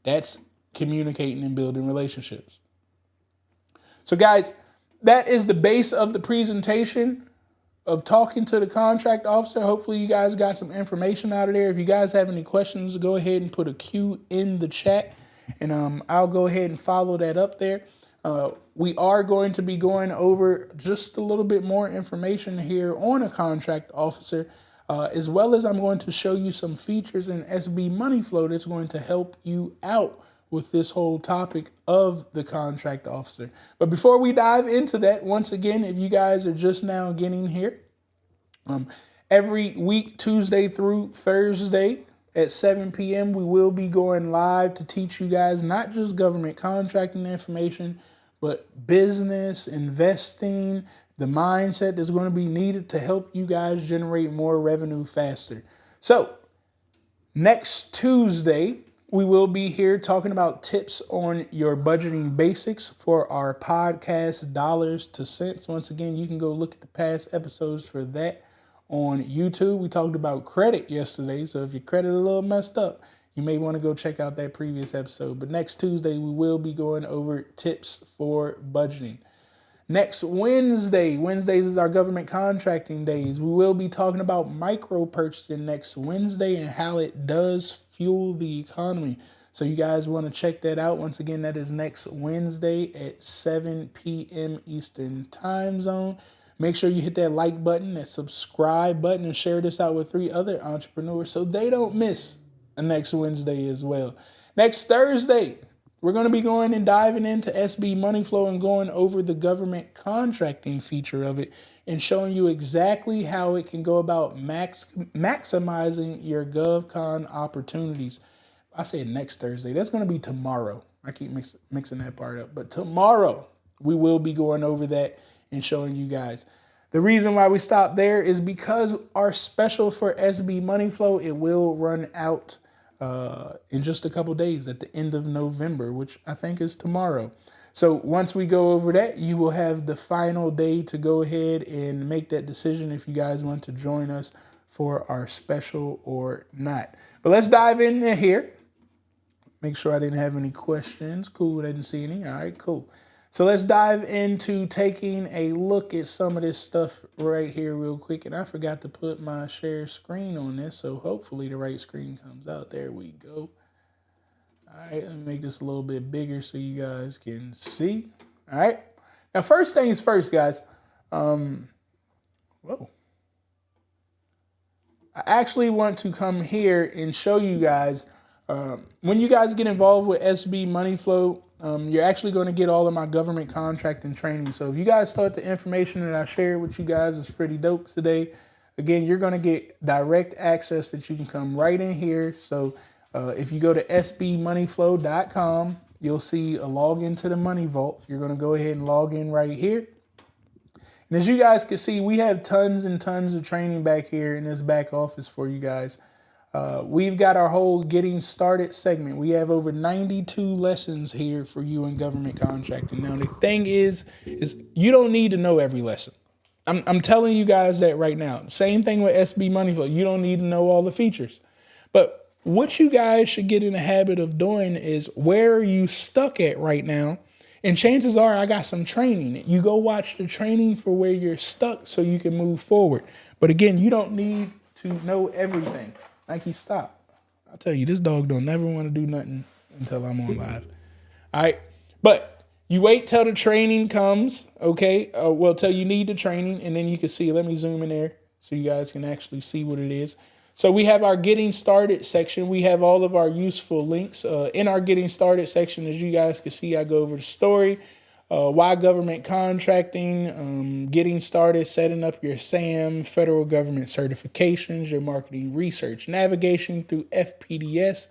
That's communicating and building relationships. So guys, that is the base of the presentation of talking to the contract officer. Hopefully you guys got some information out of there. If you guys have any questions, go ahead and put a Q in the chat, and I'll go ahead and follow that up there. We are going to be going over just a little bit more information here on a contract officer, as well as I'm going to show you some features in SB Money Flow that's going to help you out with this whole topic of the contract officer. But before we dive into that, once again, if you guys are just now getting here, every week, Tuesday through Thursday at 7 p.m., we will be going live to teach you guys not just government contracting information, but business, investing, the mindset that's going to be needed to help you guys generate more revenue faster. So next Tuesday, we will be here talking about tips on your budgeting basics for our podcast, Dollars to Cents. Once again, you can go look at the past episodes for that on YouTube. We talked about credit yesterday, so if your credit a little messed up, you may want to go check out that previous episode. But next Tuesday, we will be going over tips for budgeting. Next Wednesdays is our government contracting days. We will be talking about micro purchasing next Wednesday and how it does fuel the economy. So you guys want to check that out. Once again, that is next Wednesday at 7 p.m. Eastern time zone. Make sure you hit that like button, that subscribe button, and share this out with 3 other entrepreneurs so they don't miss the next Wednesday as well. Next Thursday, we're going to be going and diving into SB Money Flow and going over the government contracting feature of it and showing you exactly how it can go about maximizing your GovCon opportunities. I said next Thursday. That's going to be tomorrow. I keep mixing that part up. But tomorrow, we will be going over that and showing you guys. The reason why we stopped there is because our special for SB Money Flow, it will run out in just a couple days at the end of November, which I think is tomorrow. So once we go over that, you will have the final day to go ahead and make that decision if you guys want to join us for our special or not. But let's dive in here. Make sure I didn't have any questions. Cool, I didn't see any. All right, cool. So let's dive into taking a look at some of this stuff right here real quick. And I forgot to put my share screen on this, so hopefully the right screen comes out. There we go. All right, let me make this a little bit bigger so you guys can see. All right. Now, first things first, guys. I actually want to come here and show you guys when you guys get involved with SB Money Flow, you're actually going to get all of my government contracting training. So if you guys thought the information that I shared with you guys is pretty dope today, again, you're going to get direct access that you can come right in here. So if you go to sbmoneyflow.com, you'll see a login to the Money Vault. You're going to go ahead and log in right here. And as you guys can see, we have tons and tons of training back here in this back office for you guys. We've got our whole getting started segment. We have over 92 lessons here for you in government contracting. Now, the thing is you don't need to know every lesson. I'm telling you guys that right now. Same thing with SB Money Flow. You don't need to know all the features. But what you guys should get in the habit of doing is, where are you stuck at right now? And chances are I got some training. You go watch the training for where you're stuck so you can move forward. But again, you don't need to know everything. Nike, stop. I'll tell you, this dog don't never want to do nothing until I'm on live. All right. But you wait till the training comes, okay? Well, till you need the training, and then you can see. Let me zoom in there so you guys can actually see what it is. So we have our Getting Started section. We have all of our useful links. In our Getting Started section, as you guys can see, I go over the story, why government contracting, getting started, setting up your SAM, federal government certifications, your marketing research, navigation through FPDS,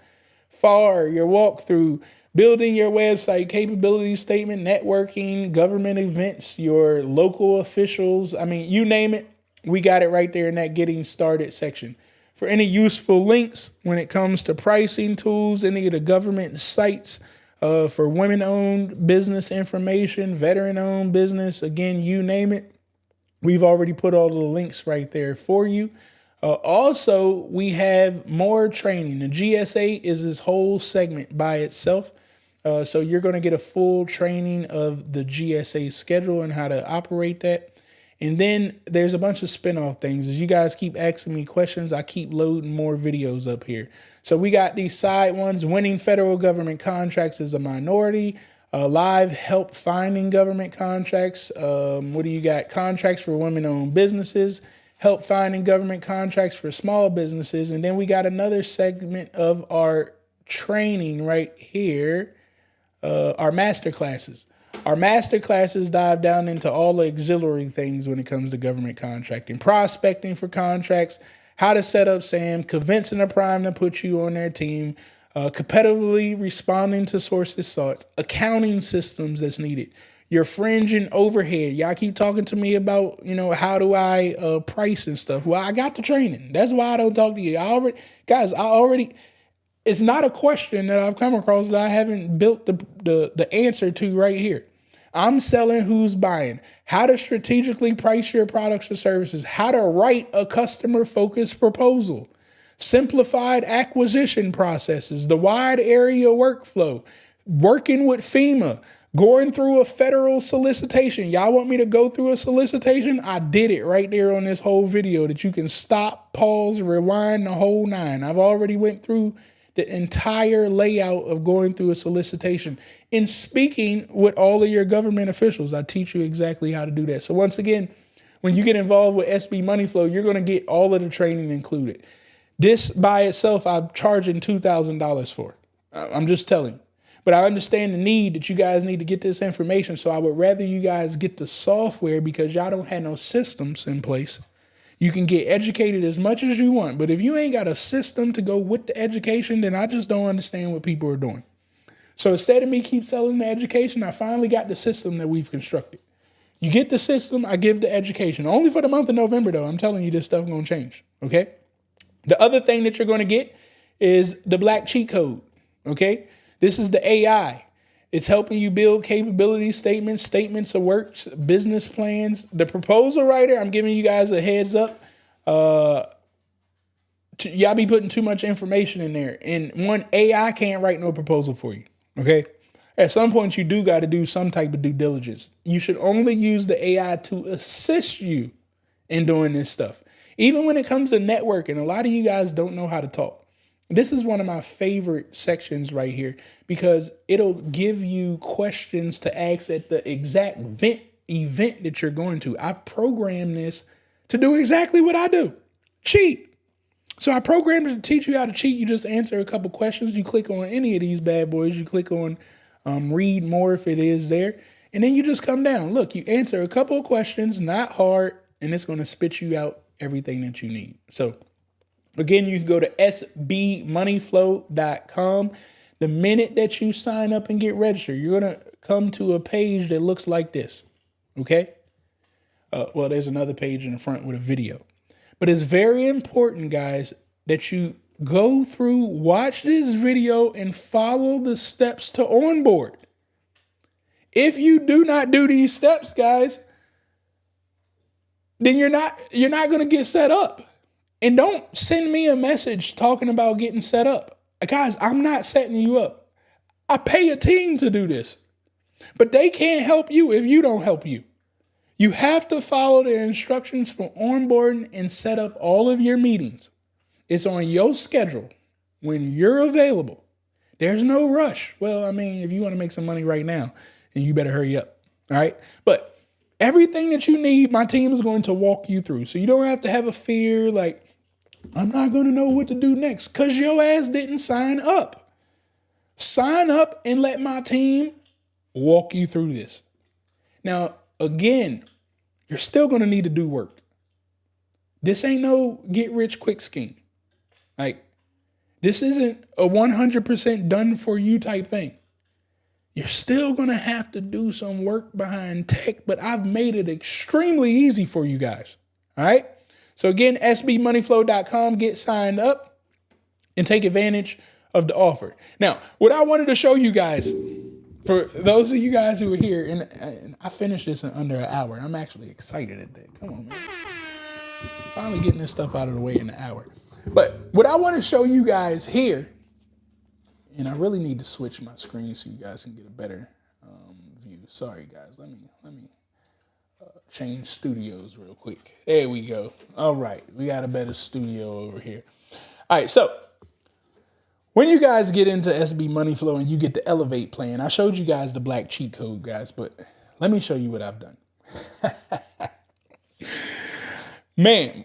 FAR, your walkthrough, building your website, capability statement, networking, government events, your local officials. I mean, you name it, we got it right there in that Getting Started section. For any useful links when it comes to pricing tools, any of the government sites, for women-owned business information, veteran-owned business, again, you name it, we've already put all the links right there for you. Also, we have more training. The GSA is this whole segment by itself. So you're going to get a full training of the GSA schedule and how to operate that. And then there's a bunch of spinoff things. As you guys keep asking me questions, I keep loading more videos up here. So we got these side ones: winning federal government contracts as a minority, live help finding government contracts. What do you got? Contracts for women-owned businesses, help finding government contracts for small businesses. And then we got another segment of our training right here, our master classes. Our master classes dive down into all the auxiliary things when it comes to government contracting: prospecting for contracts, how to set up SAM, convincing a prime to put you on their team, competitively responding to sources' thoughts, accounting systems that's needed, your fringe and overhead. Y'all keep talking to me about, how do I price and stuff. Well, I got the training. That's why I don't talk to you. It's not a question that I've come across that I haven't built the answer to right here. I'm selling who's buying, how to strategically price your products or services, how to write a customer-focused proposal, simplified acquisition processes, the wide area workflow, working with FEMA, going through a federal solicitation. Y'all want me to go through a solicitation? I did it right there on this whole video that you can stop, pause, rewind, the whole nine. I've already went through the entire layout of going through a solicitation. In speaking with all of your government officials, I teach you exactly how to do that. So once again, when you get involved with SB Money Flow, you're going to get all of the training included. This by itself, I'm charging $2,000 for. I'm just telling you. But I understand the need that you guys need to get this information. So I would rather you guys get the software, because y'all don't have no systems in place. You can get educated as much as you want, but if you ain't got a system to go with the education, then I just don't understand what people are doing. So instead of me keep selling the education, I finally got the system that we've constructed. You get the system, I give the education. Only for the month of November, though. I'm telling you, this stuff going to change, okay? The other thing that you're going to get is the Black Cheat Code, okay? This is the AI. It's helping you build capability statements, statements of works, business plans. The proposal writer, I'm giving you guys a heads up. Y'all be putting too much information in there. And one, AI can't write no proposal for you, okay? At some point, you do got to do some type of due diligence. You should only use the AI to assist you in doing this stuff. Even when it comes to networking, a lot of you guys don't know how to talk. This is one of my favorite sections right here, because it'll give you questions to ask at the exact event that you're going to. I've programmed this to do exactly what I do: cheat. So I programmed it to teach you how to cheat. You just answer a couple questions. You click on any of these bad boys. You click on read more if it is there. And then you just come down. Look, you answer a couple of questions, not hard, and it's going to spit you out everything that you need. So again, you can go to sbmoneyflow.com. The minute that you sign up and get registered, you're going to come to a page that looks like this, okay? Well, there's another page in the front with a video. But it's very important, guys, that you go through, watch this video, and follow the steps to onboard. If you do not do these steps, guys, then you're not going to get set up. And don't send me a message talking about getting set up. Guys, I'm not setting you up. I pay a team to do this. But they can't help you if you don't help you. You have to follow the instructions for onboarding and set up all of your meetings. It's on your schedule when you're available. There's no rush. Well, I mean, if you want to make some money right now, then you better hurry up. All right. But everything that you need, my team is going to walk you through. So you don't have to have a fear like, I'm not going to know what to do next, because your ass didn't sign up. Sign up and let my team walk you through this. Now, again, you're still going to need to do work. This ain't no get rich quick scheme. Like, this isn't a 100% done for you type thing. You're still going to have to do some work behind tech, but I've made it extremely easy for you guys. All right. So again, sbmoneyflow.com, get signed up and take advantage of the offer. Now, what I wanted to show you guys, for those of you guys who are here, and I finished this in under an hour. I'm actually excited at that. Come on, man. Finally getting this stuff out of the way in an hour. But what I want to show you guys here, And I really need to switch my screen so you guys can get a better view. Sorry, guys. Let me change studios real quick. There we go. All right. We got a better studio over here. All right. So when you guys get into SB Money Flow and you get the Elevate plan, I showed you guys the black cheat code, guys, but let me show you what I've done. Man.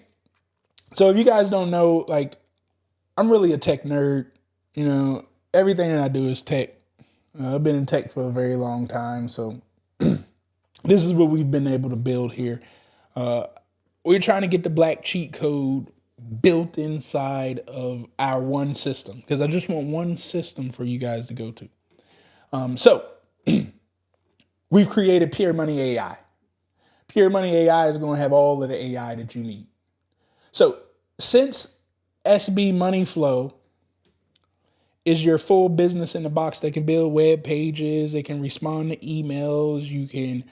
So if you guys don't know, like, I'm really a tech nerd. You know, everything that I do is tech. I've been in tech for a very long time. So this is what we've been able to build here. We're trying to get the black cheat code built inside of our one system, because I just want one system for you guys to go to. So we've created Pure Money AI. Pure Money AI is going to have all of the AI that you need. So since SB Money Flow is your full business in the box that can build web pages, it can respond to emails, you can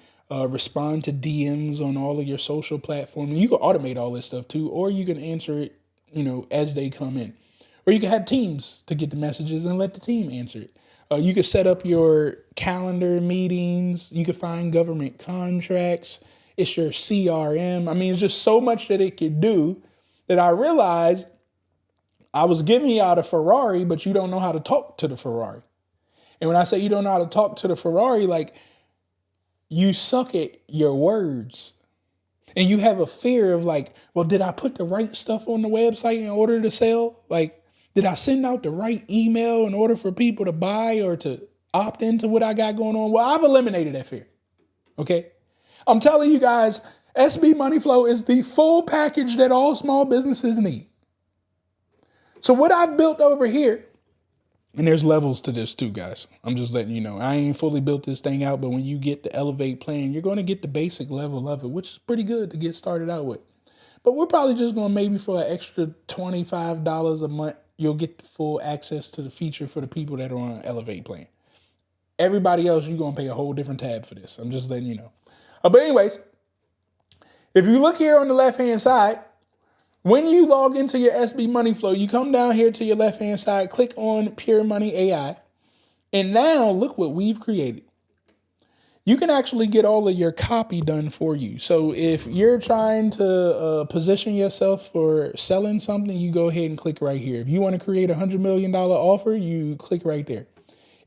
respond to DMs on all of your social platforms. You can automate all this stuff too, or you can answer it, you know, as they come in. Or you can have teams to get the messages and let the team answer it. You can set up your calendar meetings. You can find government contracts. It's your CRM. I mean, it's just so much that it can do that I realized I was giving you out a Ferrari, but you don't know how to talk to the Ferrari. And when I say you don't know how to talk to the Ferrari, like, you suck at your words. And you have a fear of, like, well, did I put the right stuff on the website in order to sell? Like, did I send out the right email in order for people to buy or to opt into what I got going on? Well, I've eliminated that fear. Okay. I'm telling you guys, SB Money Flow is the full package that all small businesses need. So what I've built over here, and there's levels to this too, guys. I'm just letting you know. I ain't fully built this thing out, but when you get the Elevate plan, you're going to get the basic level of it, which is pretty good to get started out with. But we're probably just going to, maybe for an extra $25 a month, you'll get the full access to the feature for the people that are on an Elevate plan. Everybody else, you're going to pay a whole different tab for this. I'm just letting you know. But anyways, if you look here on the left-hand side, when you log into your SB Money Flow, you come down here to your left-hand side, click on Pure Money AI, and now look what we've created. You can actually get all of your copy done for you. So if you're trying to position yourself for selling something, you go ahead and click right here. If you want to create a $100 million offer, you click right there.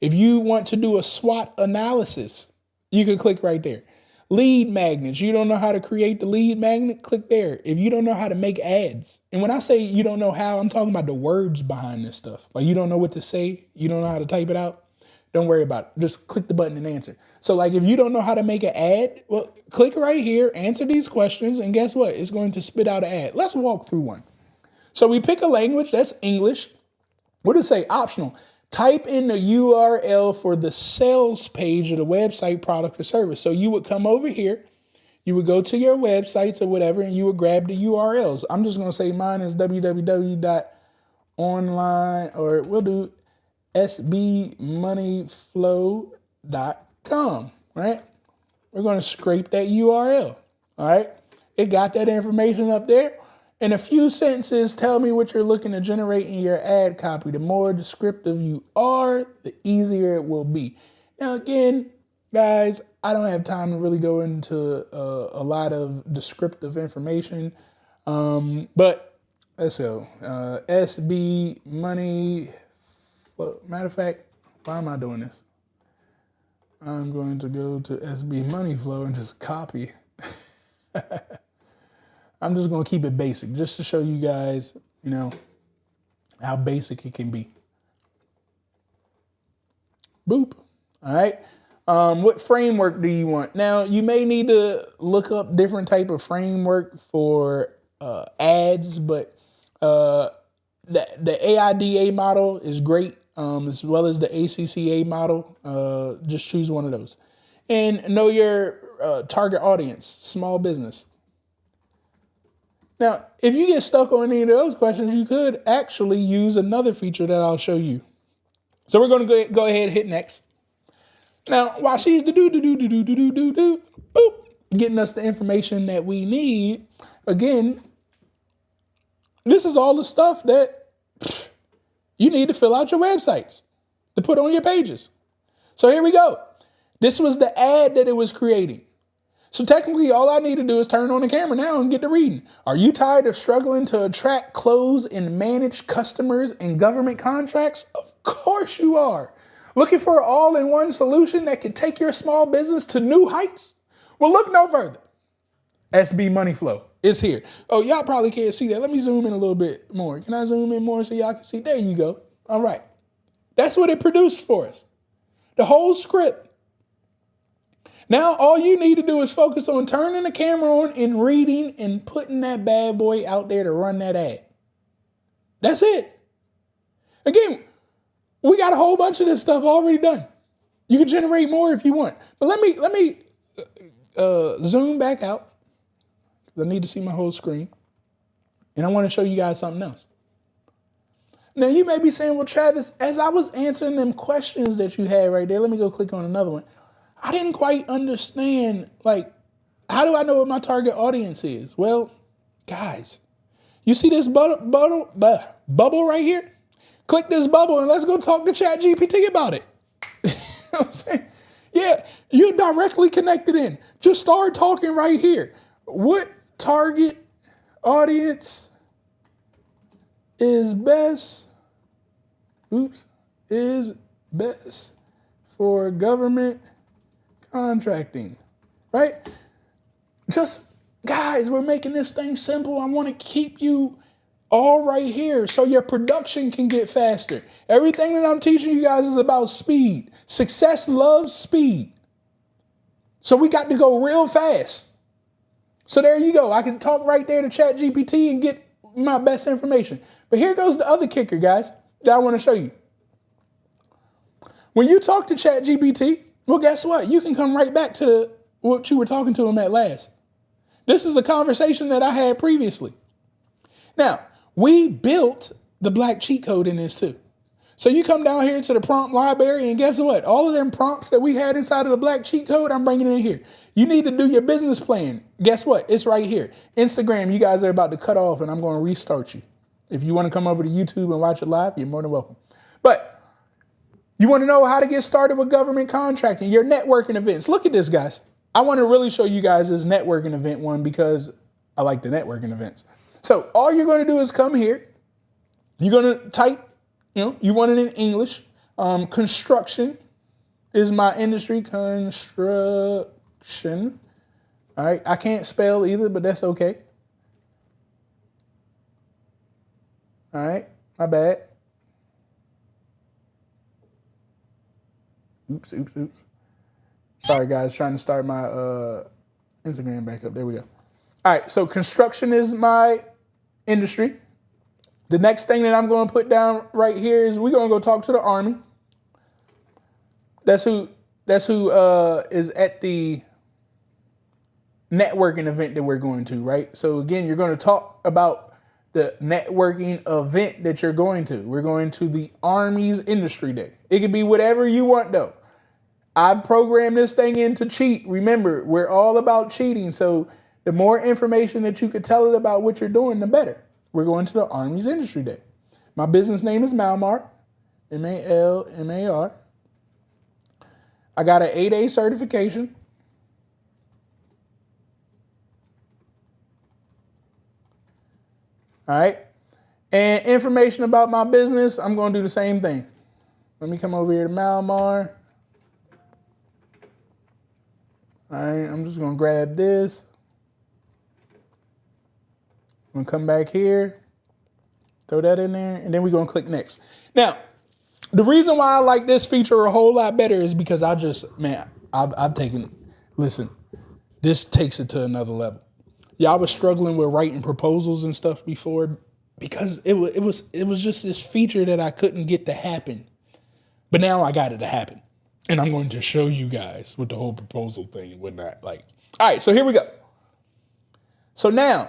If you want to do a SWOT analysis, you can click right there. Lead magnets. You don't know how to create the lead magnet? Click there. If you don't know how to make ads, and when I say you don't know how, I'm talking about the words behind this stuff. Like, you don't know what to say, you don't know how to type it out, don't worry about it. Just click the button and answer. So like, if you don't know how to make an ad, well, click right here, answer these questions, and guess what? It's going to spit out an ad. Let's walk through one. So we pick a language, that's English. What does it say? Optional. Type in the URL for the sales page of the website, product, or service. So you would come over here, you would go to your websites or whatever, and you would grab the URLs. I'm just going to say mine is www.online, or we'll do sbmoneyflow.com, right? We're going to scrape that URL, all right? It got that information up there. In a few sentences, tell me what you're looking to generate in your ad copy. The more descriptive you are, the easier it will be. Now, again, guys, I don't have time to really go into a lot of descriptive information, but let's go. SB Money. Matter of fact, why am I doing this? I'm going to go to SB Money Flow and just copy. I'm just going to keep it basic just to show you guys, you know, how basic it can be. Boop. All right. What framework do you want? Now, you may need to look up different type of framework for ads, but the AIDA model is great, as well as the ACCA model. Just choose one of those. And know your target audience, small business. Now, if you get stuck on any of those questions, you could actually use another feature that I'll show you. So we're going to go ahead and hit next. Now, while she's boop, getting us the information that we need, again, this is all the stuff that you need to fill out your websites. to put on your pages. So here we go. This was the ad that it was creating. So technically, all I need to do is turn on the camera now and get to reading. Are you tired of struggling to attract, close, and manage customers and government contracts? Of course you are. Looking for an all-in-one solution that can take your small business to new heights? Well, look no further. SB Money Flow is here. Oh, y'all probably can't see that. Let me zoom in a little bit more. Can I zoom in more so y'all can see? There you go. All right. That's what it produced for us. The whole script. Now, all you need to do is focus on turning the camera on and reading and putting that bad boy out there to run that ad. That's it. Again, we got a whole bunch of this stuff already done. You can generate more if you want. But let me zoom back out because I need to see my whole screen. And I want to show you guys something else. Now, you may be saying, well, Travis, as I was answering them questions that you had right there, let me go click on another one. I didn't quite understand, like, how do I know what my target audience is? Well, guys, you see this bubble right here? Click this bubble and let's go talk to ChatGPT about it. You know what I'm saying? Yeah, you're directly connected in. Just start talking right here. What target audience is best? Is best for government contracting, right? Just, guys, we're making this thing simple. I want to keep you all right here so your production can get faster. Everything that I'm teaching you guys is about speed. Success loves speed. So we got to go real fast. So there you go. I can talk right there to ChatGPT and get my best information. But here goes the other kicker, guys, that I want to show you. When you talk to ChatGPT, well, guess what? You can come right back to what you were talking to him at last. This is a conversation that I had previously. Now, we built the black cheat code in this too. So you come down here to the prompt library and guess what? All of them prompts that we had inside of the black cheat code, I'm bringing it in here. You need to do your business plan. Guess what? It's right here. Instagram, you guys are about to cut off and I'm going to restart you. If you want to come over to YouTube and watch it live, you're more than welcome. But you want to know how to get started with government contracting, your networking events. Look at this, guys. I want to really show you guys this networking event one because I like the networking events. So all you're going to do is come here. You're going to type, you want it in English. Construction is my industry. Construction. All right. I can't spell either, but that's okay. All right. My bad. Oops. Sorry, guys. Trying to start my Instagram back up. There we go. All right. So construction is my industry. The next thing that I'm going to put down right here is we're going to go talk to the Army. That's who is at the networking event that we're going to, right? So again, you're going to talk about the networking event that you're going to. We're going to the Army's Industry Day. It could be whatever you want, though. I've programmed this thing in to cheat. Remember, we're all about cheating. So the more information that you could tell it about what you're doing, the better. We're going to the Army's Industry Day. My business name is Malmar, M-A-L-M-A-R. I got an 8A certification. All right. And information about my business, I'm going to do the same thing. Let me come over here to Malmar. All right. I'm just going to grab this. I'm going to come back here, throw that in there, and then we're going to click next. Now, the reason why I like this feature a whole lot better is because I've taken, listen, this takes it to another level. Y'all was struggling with writing proposals and stuff before because it was just this feature that I couldn't get to happen. But now I got it to happen. And I'm going to show you guys with the whole proposal thing and whatnot. Like, all right, so here we go. So now,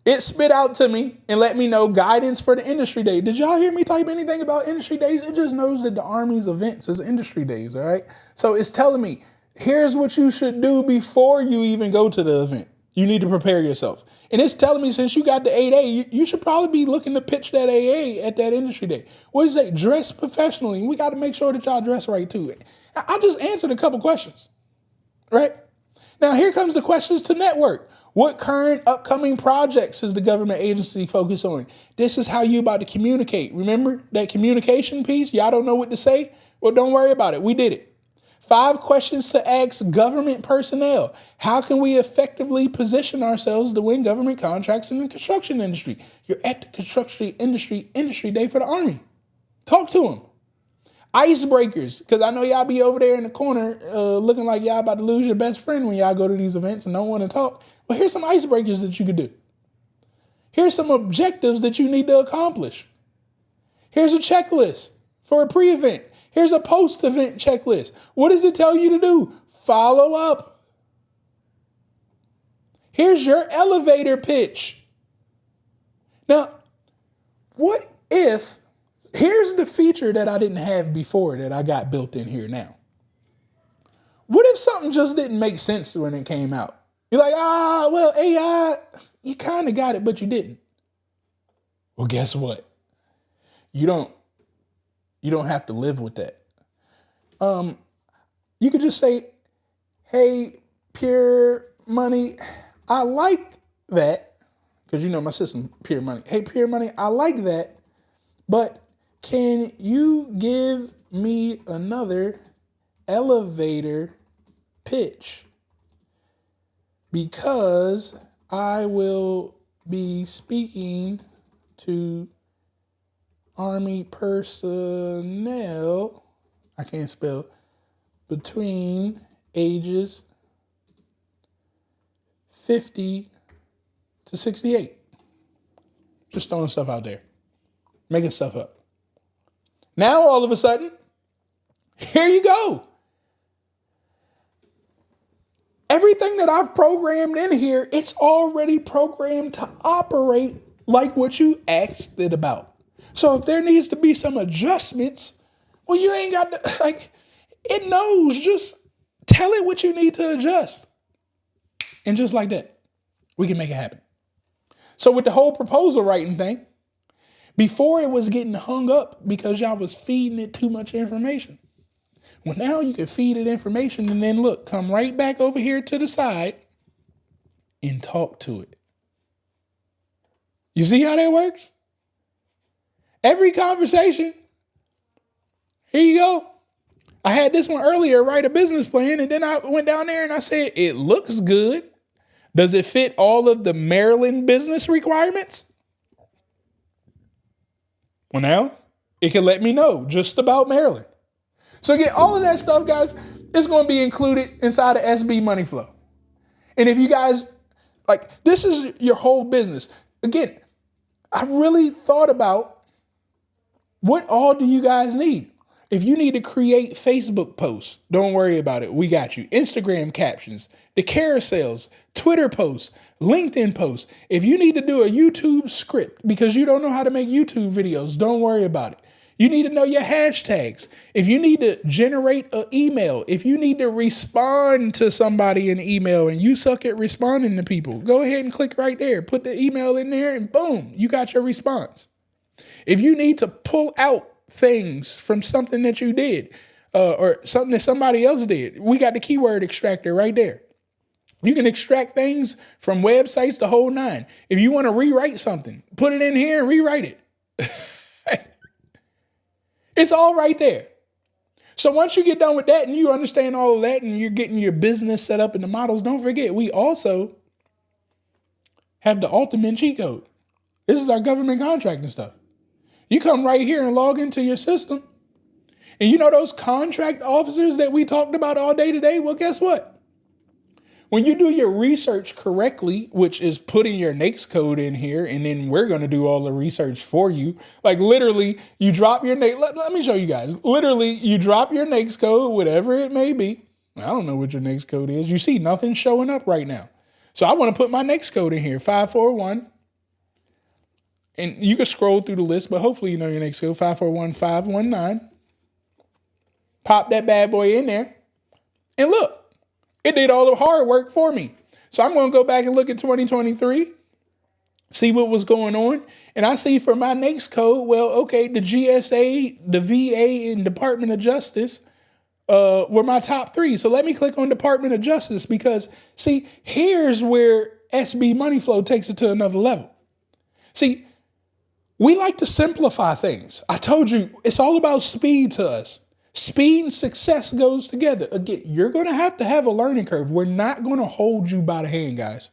it spit out to me and let me know guidance for the industry day. Did y'all hear me type anything about industry days? It just knows that the Army's events is industry days, all right? So it's telling me, here's what you should do before you even go to the event. You need to prepare yourself. And it's telling me since you got the 8A, you should probably be looking to pitch that AA at that industry day. What does it say? Dress professionally. We got to make sure that y'all dress right too. I just answered a couple questions, right? Now here comes the questions to network. What current upcoming projects is the government agency focused on? This is how you about to communicate. Remember that communication piece? Y'all don't know what to say? Well, don't worry about it. We did it. 5 questions to ask government personnel. How can we effectively position ourselves to win government contracts in the construction industry? You're at the construction industry day for the Army. Talk to them. Icebreakers, because I know y'all be over there in the corner looking like y'all about to lose your best friend when y'all go to these events and don't want to talk. Well, here's some icebreakers that you could do. Here's some objectives that you need to accomplish. Here's a checklist for a pre-event. Here's a post-event checklist. What does it tell you to do? Follow up. Here's your elevator pitch. Now, what if, here's the feature that I didn't have before that I got built in here now. What if something just didn't make sense when it came out? You're like, well, AI, you kind of got it, but you didn't. Well, guess what? You don't have to live with that. You could just say, hey, Pure Money, I like that. Because you know my system, Pure Money. Hey, Pure Money, I like that. But can you give me another elevator pitch? Because I will be speaking to Army personnel, I can't spell, between ages 50 to 68. Just throwing stuff out there, making stuff up. Now, all of a sudden, here you go. Everything that I've programmed in here, it's already programmed to operate like what you asked it about. So if there needs to be some adjustments, well, you ain't got to, like, it knows. Just tell it what you need to adjust. And just like that, we can make it happen. So with the whole proposal writing thing, before it was getting hung up because y'all was feeding it too much information. Well, now you can feed it information and then look, come right back over here to the side and talk to it. You see how that works? Every conversation. Here you go. I had this one earlier, write a business plan, and then I went down there and I said, it looks good. Does it fit all of the Maryland business requirements? Well, now it can let me know just about Maryland. So again, all of that stuff, guys, is going to be included inside of SB Money Flow. And if you guys, like, this is your whole business. Again, I really thought about what all do you guys need? If you need to create Facebook posts, don't worry about it. We got you. Instagram captions, the carousels, Twitter posts, LinkedIn posts. If you need to do a YouTube script because you don't know how to make YouTube videos, don't worry about it. You need to know your hashtags. If you need to generate an email, if you need to respond to somebody in email and you suck at responding to people, go ahead and click right there. Put the email in there and boom, you got your response. If you need to pull out things from something that you did or something that somebody else did, we got the keyword extractor right there. You can extract things from websites, the whole nine. If you want to rewrite something, put it in here and rewrite it. It's all right there. So once you get done with that and you understand all of that and you're getting your business set up in the models, don't forget, we also have the ultimate cheat code. This is our government contracting stuff. You come right here and log into your system. And you know those contract officers that we talked about all day today? Well, guess what? When you do your research correctly, which is putting your NAICS code in here, and then we're going to do all the research for you. Like literally, you drop your NAICS. Let me show you guys. Literally, you drop your NAICS code, whatever it may be. I don't know what your NAICS code is. You see nothing showing up right now. So I want to put my NAICS code in here, 541. And you can scroll through the list, but hopefully you know your NAICS code, 541519. Pop that bad boy in there. And look, it did all the hard work for me. So I'm going to go back and look at 2023, see what was going on. And I see for my next code, well, okay, the GSA, the VA, and Department of Justice were my top three. So let me click on Department of Justice because, see, here's where SB Money Flow takes it to another level. See, we like to simplify things. I told you, it's all about speed to us. Speed and success goes together. Again, you're going to have a learning curve. We're not going to hold you by the hand, guys.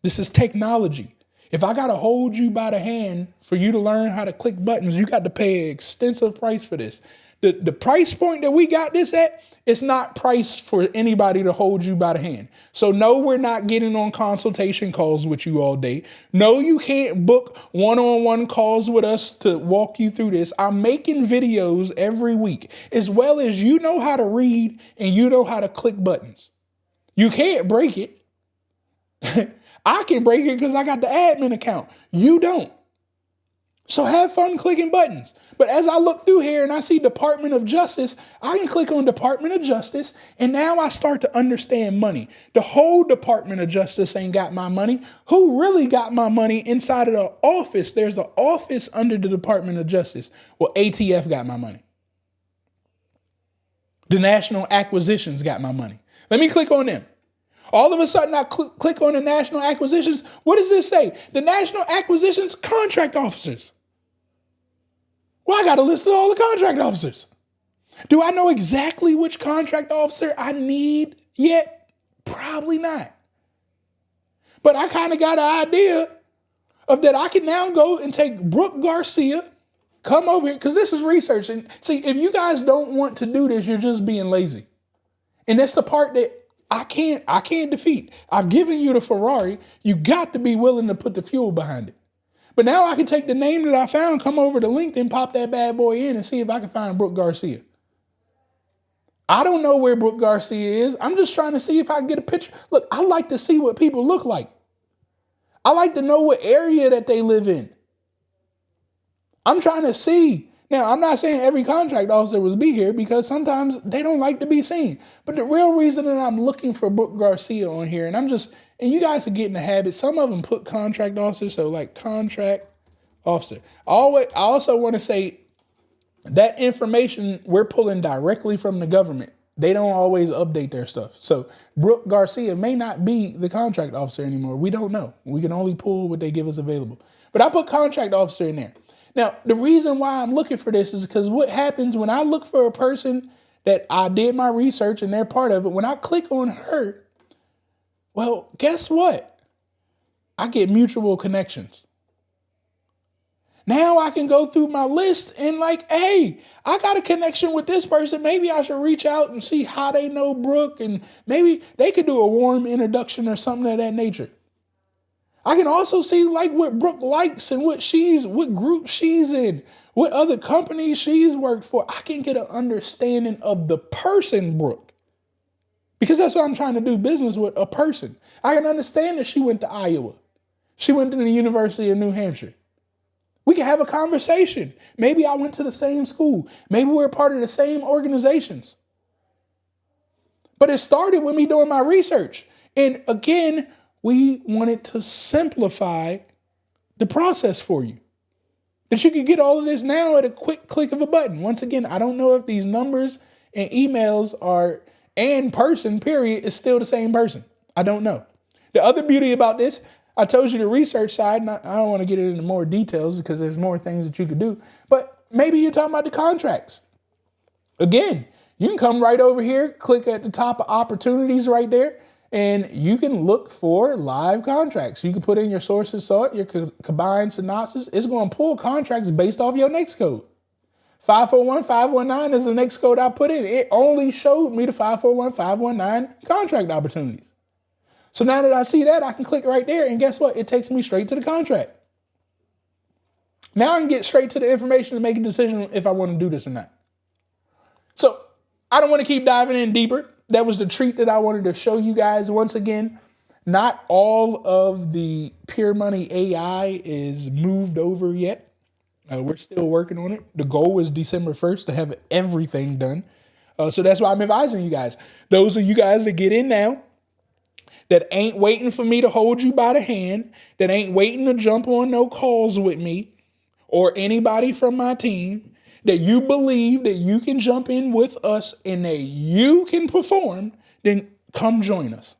This is technology. If I got to hold you by the hand for you to learn how to click buttons, you got to pay an extensive price for this. The price point that we got this at, it's not priced for anybody to hold you by the hand. So no, we're not getting on consultation calls with you all day. No, you can't book one-on-one calls with us to walk you through this. I'm making videos every week, as well as you know how to read and you know how to click buttons. You can't break it. I can break it because I got the admin account. You don't. So have fun clicking buttons. But as I look through here and I see Department of Justice, I can click on Department of Justice, and now I start to understand money. The whole Department of Justice ain't got my money. Who really got my money inside of the office? There's an office under the Department of Justice. Well, ATF got my money. The National Acquisitions got my money. Let me click on them. All of a sudden, I click on the National Acquisitions. What does this say? The National Acquisitions Contract Officers. Well, I got a list of all the contract officers. Do I know exactly which contract officer I need yet? Probably not. But I kind of got an idea of that I can now go and take Brooke Garcia, come over here, because this is research. And see, if you guys don't want to do this, you're just being lazy. And that's the part that I can't defeat. I've given you the Ferrari. You got to be willing to put the fuel behind it. But now I can take the name that I found, come over to LinkedIn, pop that bad boy in and see if I can find Brooke Garcia. I don't know where Brooke Garcia is. I'm just trying to see if I can get a picture. Look, I like to see what people look like. I like to know what area that they live in. I'm trying to see. Now, I'm not saying every contract officer will be here because sometimes they don't like to be seen. But the real reason that I'm looking for Brooke Garcia on here, and you guys are getting the habit, some of them put contract officer, so like contract officer. I also want to say that information we're pulling directly from the government. They don't always update their stuff. So Brooke Garcia may not be the contract officer anymore. We don't know. We can only pull what they give us available. But I put contract officer in there. Now, the reason why I'm looking for this is because what happens when I look for a person that I did my research and they're part of it, when I click on her, well, guess what? I get mutual connections. Now I can go through my list and like, hey, I got a connection with this person. Maybe I should reach out and see how they know Brooke, and maybe they could do a warm introduction or something of that nature. I can also see like what Brooke likes and what group she's in, what other companies she's worked for. I can get an understanding of the person Brooke, because that's what I'm trying to do business with, a person. I can understand that she went to Iowa. She went to the University of New Hampshire. We can have a conversation. Maybe I went to the same school. Maybe we're part of the same organizations. But it started with me doing my research. And again, we wanted to simplify the process for you, that you can get all of this now at a quick click of a button. Once again, I don't know if these numbers and emails are and person, period, is still the same person. I don't know. The other beauty about this, I told you the research side, and I don't want to get into more details because there's more things that you could do, but maybe you're talking about the contracts. Again, you can come right over here, click at the top of opportunities right there, and you can look for live contracts. You can put in your sources sought, your combined synopsis. It's going to pull contracts based off your next code. 541-519 is the next code I put in. It only showed me the 541-519 contract opportunities. So now that I see that, I can click right there, and guess what? It takes me straight to the contract. Now I can get straight to the information to make a decision if I want to do this or not. So I don't want to keep diving in deeper. That was the treat that I wanted to show you guys. Once again, not all of the Pure Money AI is moved over yet. We're still working on it. The goal is December 1st to have everything done. So that's why I'm advising you guys. Those of you guys that get in now, that ain't waiting for me to hold you by the hand, that ain't waiting to jump on no calls with me or anybody from my team, that you believe that you can jump in with us and that you can perform, then come join us.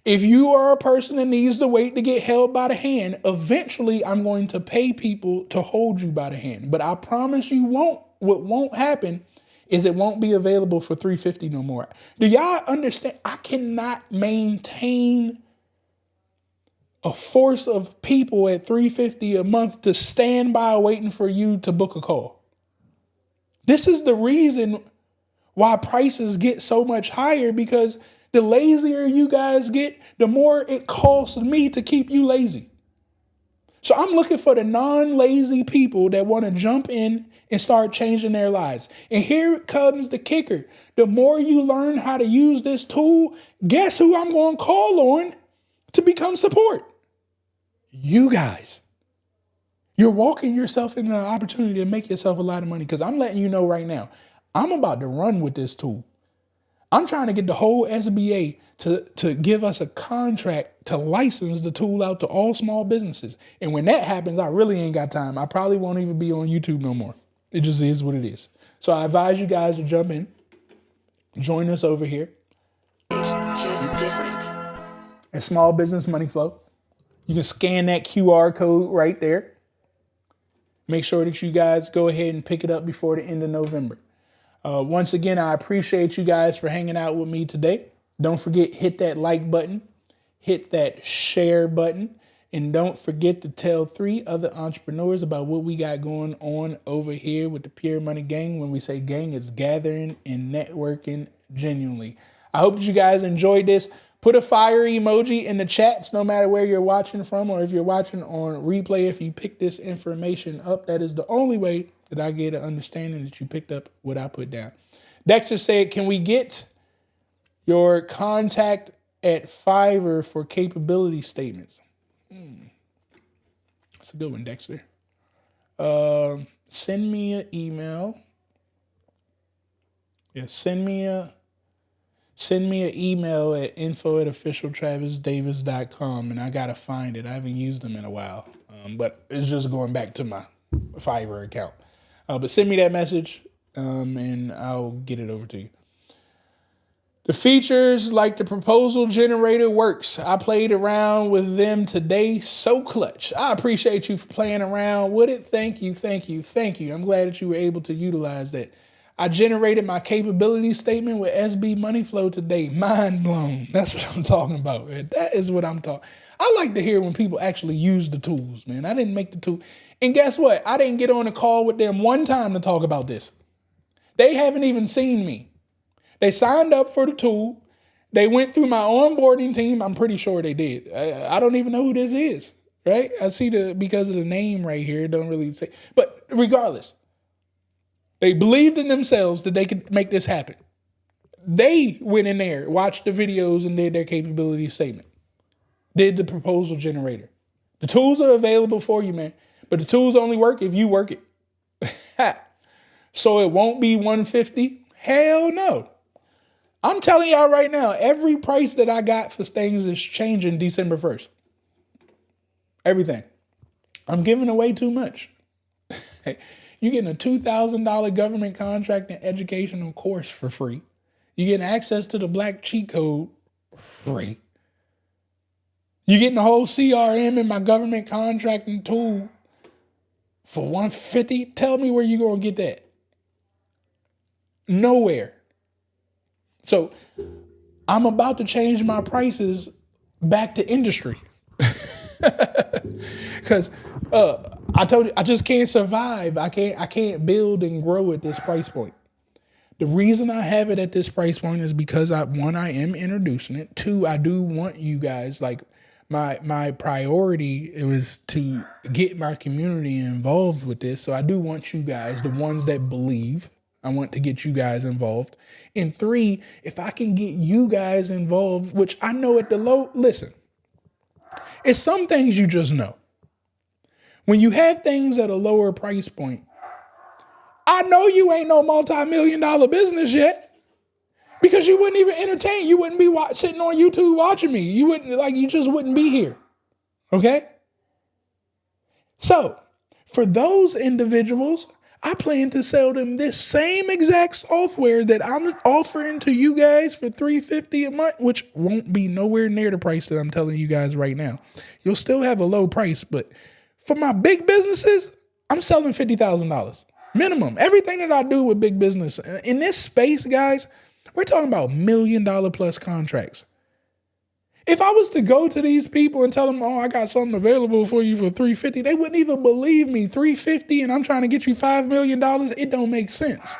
If you are a person that needs to wait to get held by the hand, eventually I'm going to pay people to hold you by the hand. But I promise you what won't happen is it won't be available for $350 no more. Do y'all understand? I cannot maintain a force of people at $350 a month to stand by waiting for you to book a call. This is the reason why prices get so much higher, because the lazier you guys get, the more it costs me to keep you lazy. So I'm looking for the non-lazy people that want to jump in and start changing their lives. And here comes the kicker. The more you learn how to use this tool, guess who I'm going to call on to become support? You guys. You're walking yourself into an opportunity to make yourself a lot of money, because I'm letting you know right now, I'm about to run with this tool. I'm trying to get the whole SBA to give us a contract to license the tool out to all small businesses. And when that happens, I really ain't got time. I probably won't even be on YouTube no more. It just is what it is. So I advise you guys to jump in, join us over here. It's just different. And Small Business Money Flow. You can scan that QR code right there. Make sure that you guys go ahead and pick it up before the end of November. Once again, I appreciate you guys for hanging out with me today. Don't forget, hit that like button, hit that share button, and don't forget to tell 3 other entrepreneurs about what we got going on over here with the Pure Money Gang. When we say gang, it's gathering and networking genuinely. I hope that you guys enjoyed this. Put a fire emoji in the chats, no matter where you're watching from, or if you're watching on replay. If you pick this information up, that is the only way that I get an understanding that you picked up what I put down. Dexter said, can we get your contact at Fiverr for capability statements? That's a good one, Dexter. Send me an email. Yeah, send me an email at info@officialtravisdavis.com, and I got to find it. I haven't used them in a while, but it's just going back to my Fiverr account. But send me that message, and I'll get it over to you. The features like the proposal generator works. I played around with them today. So clutch. I appreciate you for playing around with it. Thank you, thank you, thank you. I'm glad that you were able to utilize that. I generated my capability statement with SB Money Flow today. Mind blown. That's what I'm talking about, man. That is what I'm talking. I like to hear when people actually use the tools, man. I didn't make the tool. And guess what? I didn't get on a call with them one time to talk about this. They haven't even seen me. They signed up for the tool. They went through my onboarding team. I'm pretty sure they did. I don't even know who this is, right? I see because of the name right here, it don't really say. But regardless, they believed in themselves that they could make this happen. They went in there, watched the videos, and did their capability statement. Did the proposal generator. The tools are available for you, man. But the tools only work if you work it. So it won't be $150? Hell no. I'm telling y'all right now, every price that I got for things is changing December 1st. Everything. I'm giving away too much. You're getting a $2,000 government contract and educational course for free. You're getting access to the Black Cheat Code free. You're getting the whole CRM in my government contracting tool for $150. Tell me where you're going to get that. Nowhere. So I'm about to change my prices back to industry. Because I told you, I just can't survive. I can't build and grow at this price point. The reason I have it at this price point is because I am introducing it. 2, I do want you guys, like my priority, it was to get my community involved with this. So I do want you guys, the ones that believe, I want to get you guys involved. And 3, if I can get you guys involved, which I know at the low, listen, it's some things you just know. When you have things at a lower price point, I know you ain't no multi-million-dollar business yet. Because you wouldn't even entertain. You wouldn't be sitting on YouTube watching me. You just wouldn't be here. Okay? So, for those individuals, I plan to sell them this same exact software that I'm offering to you guys for $350 a month, which won't be nowhere near the price that I'm telling you guys right now. You'll still have a low price, but for my big businesses, I'm selling $50,000 minimum. Everything that I do with big business in this space, guys, we're talking about $1 million plus contracts. If I was to go to these people and tell them, oh, I got something available for you for $350, they wouldn't even believe me. $350 and I'm trying to get you $5 million. It don't make sense.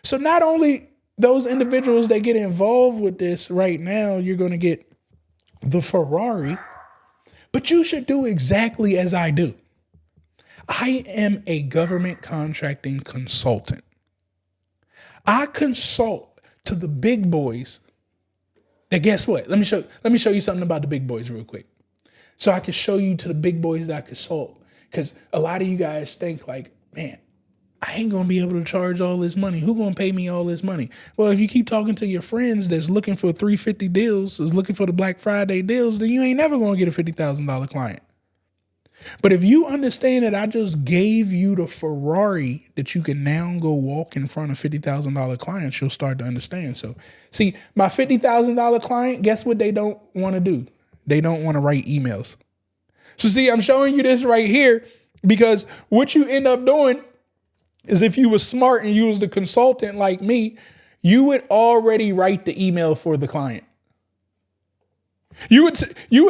So not only those individuals that get involved with this right now, you're going to get the Ferrari, but you should do exactly as I do. I am a government contracting consultant. I consult to the big boys. Now, guess what? Let me show you something about the big boys real quick. So I can show you to the big boys that I consult. Because a lot of you guys think like, man, I ain't going to be able to charge all this money. Who going to pay me all this money? Well, if you keep talking to your friends that's looking for $350 deals, is looking for the Black Friday deals, then you ain't never going to get a $50,000 client. But if you understand that I just gave you the Ferrari that you can now go walk in front of $50,000 clients, you'll start to understand. So see, my $50,000 client, guess what they don't want to do? They don't want to write emails. So see, I'm showing you this right here because what you end up doing is if you were smart and you was the consultant like me, you would already write the email for the client. You would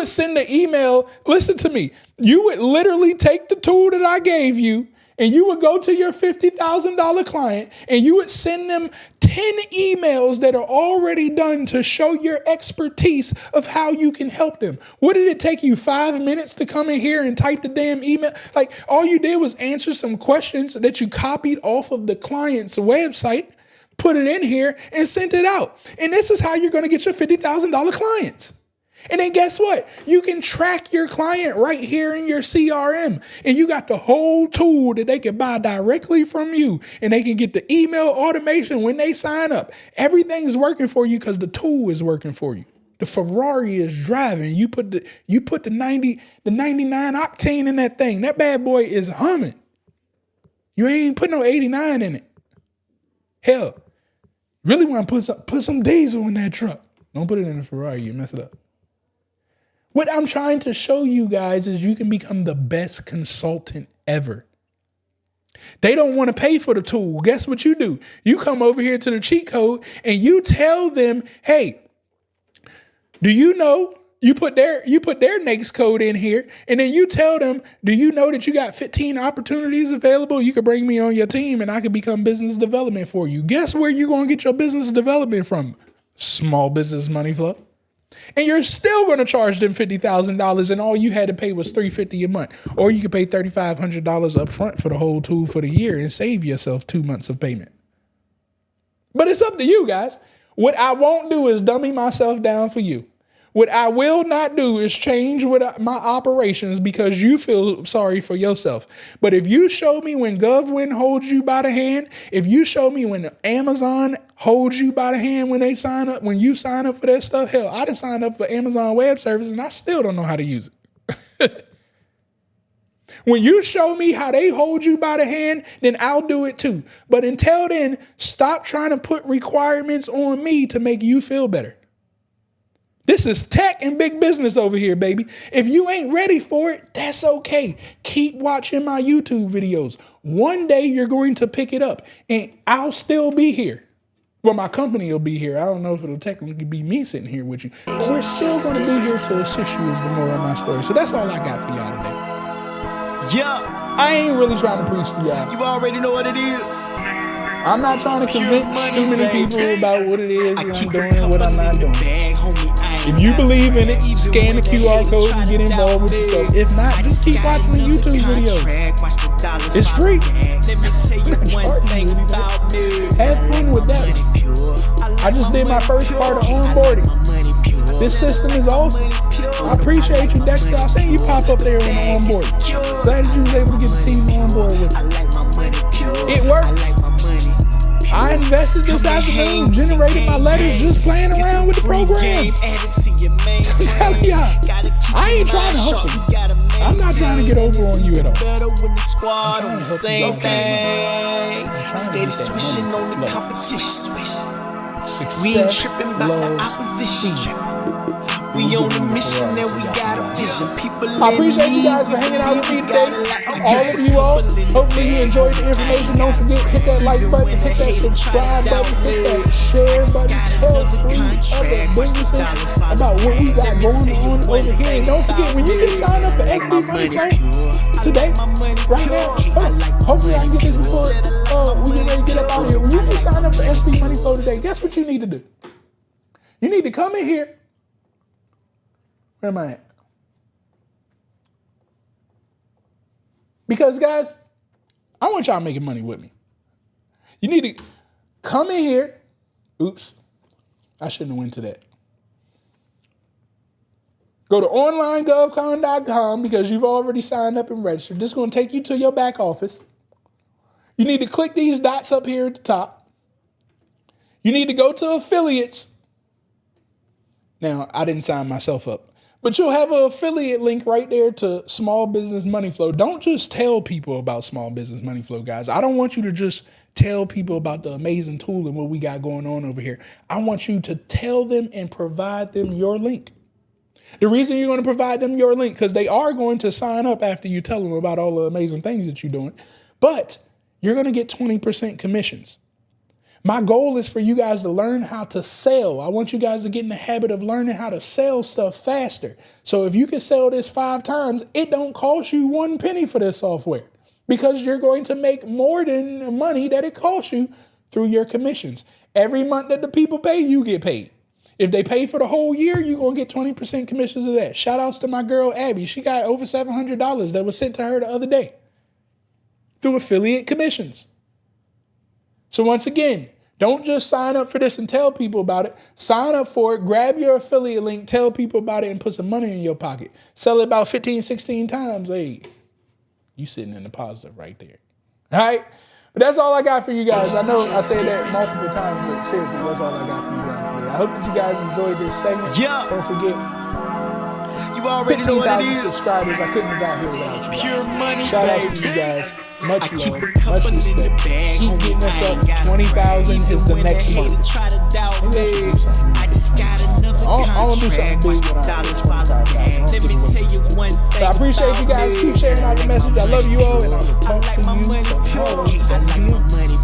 send the email. Listen to me. You would literally take the tool that I gave you and you would go to your $50,000 client and you would send them 10 emails that are already done to show your expertise of how you can help them. What did it take you 5 minutes to come in here and type the damn email? Like all you did was answer some questions that you copied off of the client's website, put it in here and sent it out. And this is how you're going to get your $50,000 clients. And then guess what? You can track your client right here in your CRM. And you got the whole tool that they can buy directly from you. And they can get the email automation when they sign up. Everything's working for you because the tool is working for you. The Ferrari is driving. You put the 99 octane in that thing. That bad boy is humming. You ain't put no 89 in it. Hell, really want to put some diesel in that truck. Don't put it in the Ferrari. You mess it up. What I'm trying to show you guys is you can become the best consultant ever. They don't want to pay for the tool. Guess what you do? You come over here to the cheat code and you tell them, hey, do you know, you put their next code in here and then you tell them, do you know that you got 15 opportunities available? You can bring me on your team and I can become business development for you. Guess where you're going to get your business development from? Small business money flow. And you're still going to charge them $50,000 and all you had to pay was $350 a month. Or you could pay $3,500 up front for the whole tool for the year and save yourself 2 months of payment. But it's up to you guys. What I won't do is dummy myself down for you. What I will not do is change my operations because you feel sorry for yourself. But if you show me when GovCon holds you by the hand, if you show me when Amazon holds you by the hand when you sign up for that stuff, hell, I done signed up for Amazon Web Service and I still don't know how to use it. When you show me how they hold you by the hand, then I'll do it too. But until then, stop trying to put requirements on me to make you feel better. This is tech and big business over here, baby. If you ain't ready for it, that's okay. Keep watching my YouTube videos. One day you're going to pick it up and I'll still be here. Well, my company will be here. I don't know if it'll technically be me sitting here with you, but we're still going to be here to assist you is the moral of my story. So that's all I got for y'all today. Yeah. I ain't really trying to preach to y'all. You already know what it is. I'm not trying to convince too many people about what it is that I'm doing and what I'm not doing. If you believe in it, scan the QR code and get involved with yourself. If not, just keep watching the YouTube videos. It's free. Have fun with that. I just did my first part of onboarding. This system is awesome. I appreciate you, Dexter. I seen you pop up there on the onboarding. Glad that you was able to get the team on board with it. It works. I invested this afternoon, generated my letters just playing around with the program. I'm telling y'all, I ain't trying to hustle. I'm not trying to get over on you at all. I'm trying to help you get Steady swishing on the competition. success, We ain't tripping about the loves, opposition. speed. We on a mission and we got a vision. People I appreciate you guys for hanging out with me today. All of you all. Hopefully you enjoyed the information. Don't forget, hit that like button, hit that subscribe button, hit that share button. Tell 3 other businesses about what we got going on over here. And don't forget, when you can sign up for SB Money Flow today, right now, hopefully I can get this before we get ready to get up out of here. When you can sign up for SB Money Flow today, guess what you need to do? You need to come in here. Where am I at? Because, guys, I want y'all making money with me. You need to come in here. Oops. I shouldn't have went to that. Go to onlinegovcon.com because you've already signed up and registered. This is going to take you to your back office. You need to click these dots up here at the top. You need to go to affiliates. Now, I didn't sign myself up. But you'll have an affiliate link right there to Small Business Money Flow. Don't just tell people about Small Business Money Flow, guys. I don't want you to just tell people about the amazing tool and what we got going on over here. I want you to tell them and provide them your link. The reason you're going to provide them your link, because they are going to sign up after you tell them about all the amazing things that you're doing, but you're going to get 20% commissions. My goal is for you guys to learn how to sell. I want you guys to get in the habit of learning how to sell stuff faster. So if you can sell this 5 times, it don't cost you 1 penny for this software because you're going to make more than the money that it costs you through your commissions. Every month that the people pay, you get paid. If they pay for the whole year, you're going to get 20% commissions of that. Shout outs to my girl, Abby. She got over $700 that was sent to her the other day through affiliate commissions. So once again, don't just sign up for this and tell people about it. Sign up for it, grab your affiliate link, tell people about it, and put some money in your pocket. Sell it about 15, 16 times. Hey, you sitting in the positive right there. All right? But that's all I got for you guys. I know I say that multiple times, but seriously, that's all I got for you guys today. I hope that you guys enjoyed this segment. Yeah. Don't forget, You already know what it 15,000 is. subscribers. I couldn't have got here without you. Pure money, Shout out to baby. you guys. Much I love, keep a much couple in the respect. bag, Keep homie. getting I us ain't up. got 20,000 is the next month. Try to doubt Maybe I should me. do something. I just got another I'll do something contract. big Watch when the I dollars hit follow 25,000. back. Let me tell you one thing. But I appreciate you guys. Keep sharing out the message. I love you all, and I will I talk like to my you money tomorrow. pure. I like my money